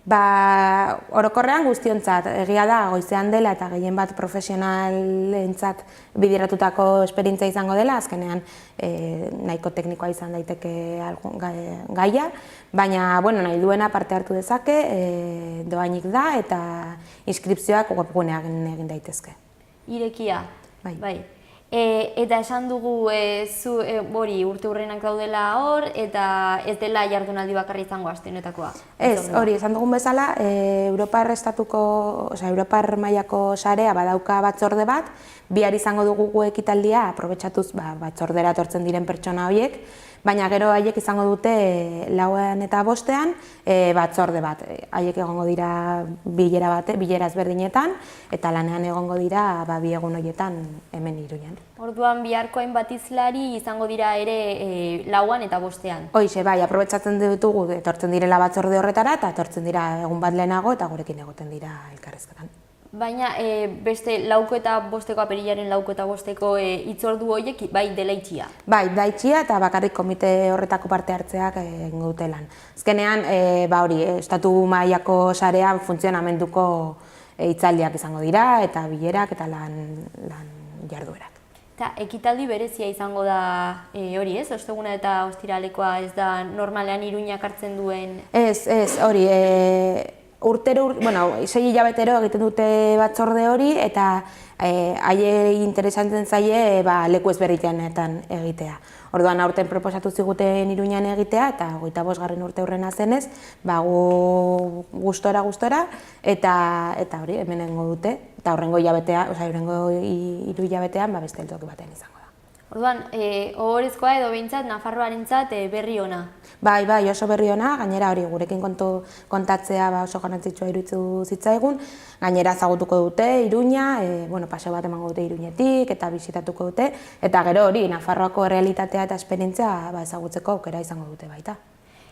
S20: Orokorrean guztiontzat, egia da, goizean dela eta gehien bat profesionalentzat bideratutako esperientzia izango dela, azkenean nahiko teknikoa izan daiteke gaia, baina nahi duena parte hartu dezake, doainik da eta inskripzioak webgunean egin daitezke.
S2: Irekia, bai. Eta esan dugu urte hurrenak daudela hor, eta ez dela jardunaldi bakarri izango aste honetakoa.
S20: Ez, hori, esan dugun bezala, Europar mailako sarea badauka batzorde bat, bihar izango dugu ekitaldia, aprobetxatuz batzordera etortzen diren pertsona horiek, baina gero haiek izango dute 4 eta 5 batzorde bat. Haiek egongo dira bilera ezberdinetan, eta lanean egongo dira 2 egun horietan hemen Iruñan.
S2: Orduan biharko hainbat hizlari izango dira ere 4 eta 5.
S20: Hoixe, bai, aprobetxatzen ditugu etortzen direla batzorde horretara, eta etortzen dira egun bat lehenago, eta gurekin egoten dira elkarrezketan.
S2: Baina beste 4 eta 5 apirilaren 4 eta 5 hitzordu horiek bai dela itxia? Bai,
S20: da itxia eta bakarrik komite horretako parte hartzeak egingo dute lan. Azkenean, estatu mailako sarean funtzionamenduko hitzaldiak izango dira, eta bilerak eta lan jarduerak.
S2: Eta ekitaldi berezia izango da hori, ez? Osteguna eta ostiralekoa ez da normalean Iruñak hartzen duen? Ez,
S20: hori. Urtero, 6 hilabetero egiten dute batzorde hori, eta haiei interesantzen zaie leku ezberdinanetan egitea. Orduan aurten proposatu ziguten Iruñan egitea, eta 25. urte hurrena zenez, gu gustora, eta hori hemen egingo dute, eta hurrengo hiru hilabetean beste toki batean izango da.
S2: Orduan, ohorezkoa edo behintzat Nafarroarentzat berri ona?
S20: Bai, oso berri ona, gainera hori gurekin kontatzea oso garrantzitsua iruditu zitzaigun, gainera ezagutuko dute Iruña, paseo bat emango dute Iruñetik eta bisitatuko dute, eta gero hori Nafarroako errealitatea eta esperientzia ezagutzeko aukera izango dute baita.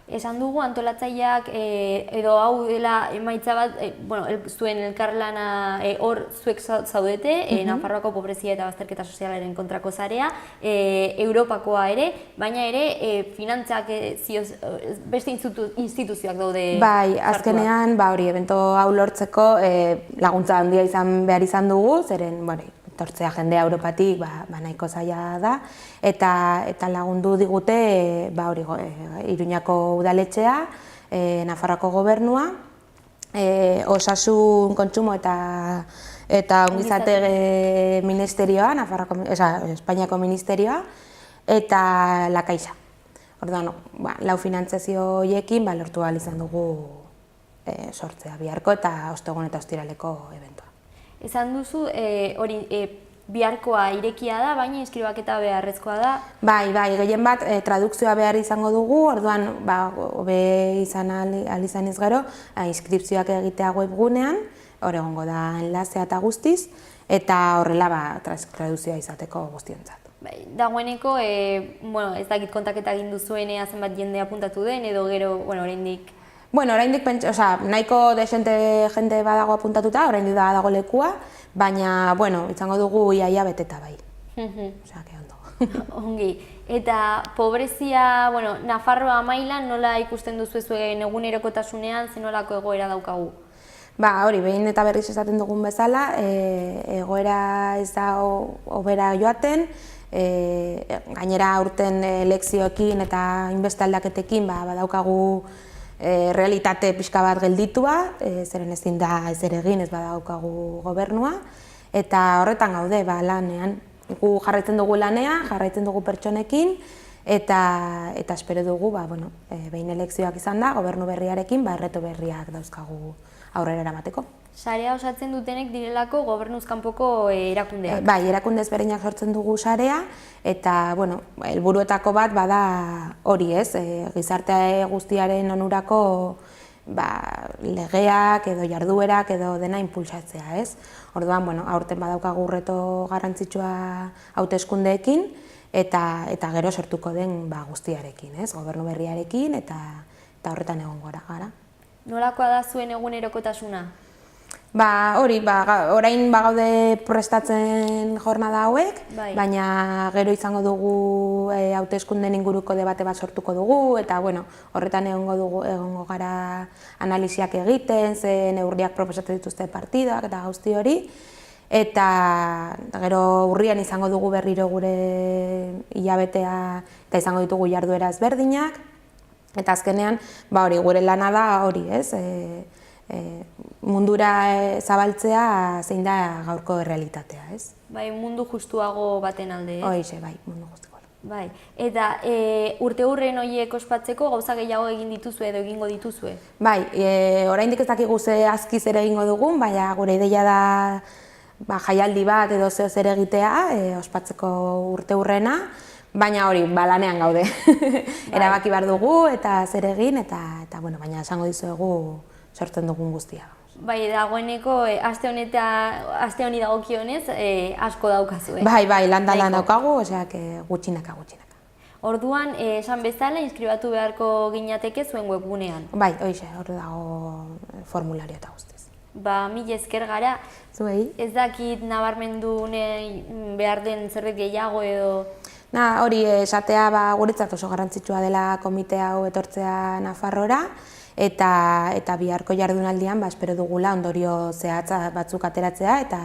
S2: Esan dugu antolatzaileak edo hau dela emaitza bat, zuen elkarlana hor zuek zaudete, Nafarroako pobrezia eta bazterketa sozialaren kontrako sarea, Europakoa ere, baina ere finantzak beste instituzioak daude.
S20: Bai, azkenean, evento hau lortzeko laguntza handia izan behar izan dugu, zeren, etortzea jendea Europatik nahiko zaila da, eta lagundu digute Iruñako udaletxea, Nafarroako gobernua, Osasun, Kontsumo eta Ongizate Ministerioa, Espainiako Ministerioa, eta La Caixa. Orduan, lau finantziazio horiekin lortu ahal izan dugu sortzea biharko eta ostegun eta ostiraleko eventua.
S2: Esan duzu, hori biharkoa irekia da, baina inskribaketa beharrezkoa da? Bai,
S20: gehien bat tradukzioa behar izango dugu, orduan hobe izan ahal izan gero, inskripzioak egitea webgunean, hor egongo da enlazea eta guztiz, eta horrela tradukzioa izateko guztiontzat.
S2: Dagoeneko, ez dakit kontaketa egin duzuenea zenbat jende apuntatu den, edo gero, oraindik?
S20: Oraindik nahiko jende badago apuntatuta, oraindik dago lekua, baina, izango dugu iaia beteta bai. Osea, que ondo.
S2: Ongi. Eta pobrezia, Nafarroa mailan nola ikusten duzu zuen egunerokotasunean, zenolako egoera daukagu?
S20: Hori, behin eta berriz esaten dugun bezala, egoera ez da hobera joaten, gainera aurten elekzioekin eta inbeste aldaketekin badaukagu realitate pixka bat gelditua, zeren ezin da ezer egin ez badaukagu gobernua, eta horretan gaude lanean. Gu jarraitzen dugu lanea, jarraitzen dugu pertsonekin, eta espero dugu, behin elekzioak izan da, gobernu berriarekin, erreto berriak dauzkagu aurrera eramateko.
S2: Sarea osatzen dutenek direlako gobernuz kanpoko erakundeak?
S20: Bai, erakunde ezberdinak sortzen dugu sarea, eta helburuetako bat bada hori ez, gizarte guztiaren onurako legeak edo jarduerak edo dena inpulsatzea ez. Orduan, aurten badaukagu reto garrantzitsua hauteskundeekin, eta gero sortuko den guztiarekin ez, gobernu berriarekin, eta horretan egon gara.
S2: Nolakoa da zuen egunerokotasuna?
S20: Hori, orain bagaude prestatzen jornada hauek, baina gero izango dugu hauteskundeen inguruko debate bat sortuko dugu, eta horretan egongo gara analisiak egiten, ze neurriak proposatzen dituzte partidak eta guzti hori, eta gero urrian izango dugu berriro gure hilabetea eta izango ditugu jarduera ezberdinak, eta azkenean gure lana da hori, ez? Mundura zabaltzea zein da gaurko errealitatea, ez?
S2: Bai, mundu justuago baten alde, ez?
S20: Hoize, bai, mundu justuago.
S2: Bai, eta urte hurren horiek ospatzeko gauza gehiago egin dituzue edo egingo dituzue?
S20: Bai, oraindik ez dakigu ze azkiz ere egingo dugun, baina gure ideia da jaialdi bat edo zeo zer egitea ospatzeko urte hurrena, baina hori, lanean gaude. Erabaki behar dugu eta zer egin, eta baina esango dizuegu sortzen dugun guztia.
S2: Bai, dagoeneko, aste honi dagokionez, asko daukazue.
S20: Bai, lan daukagu, oseak gutxinaka.
S2: Orduan, esan bezala, inskribatu beharko ginateke zuen webgunean.
S20: Bai, hoize, hor dago formulario eta guztiz.
S2: Mila esker gara.
S20: Zuei.
S2: Ez dakit nabarmendu behar den zerbait gehiago edo...
S20: Hori esatea guretzat oso garrantzitsua dela komite hau etortzea Nafarroara, eta biharko jardunaldian espero dugula ondorio zehatza batzuk ateratzea eta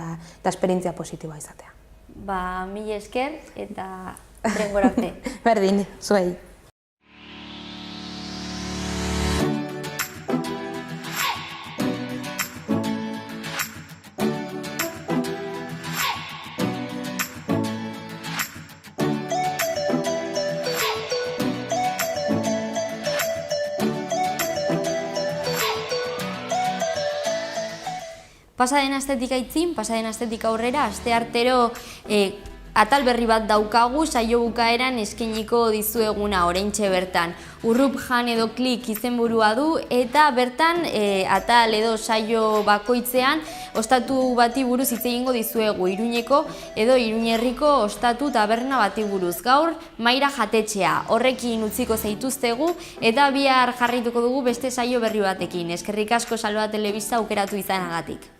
S20: esperientzia positiboa izatea.
S2: Mila esker eta hurrengora arte.
S20: Berdin, zuei.
S2: Pasaden astetik aitzin, pasaden astetik aurrera, asteartero atal berri bat daukagu saio bukaeran eskainiko dizueguna oraintxe bertan. Urrup jan edo klik izenburua du eta bertan atal edo saio bakoitzean ostatu bati buruz hitz egingo dizuegu, Iruñeko edo Iruñerriko ostatu taberna bati buruz. Gaur Maira jatetxea, horrekin utziko zaituztegu eta bihar jarrituko dugu beste saio berri batekin. Eskerrik asko Salva Telebista aukeratu izanagatik.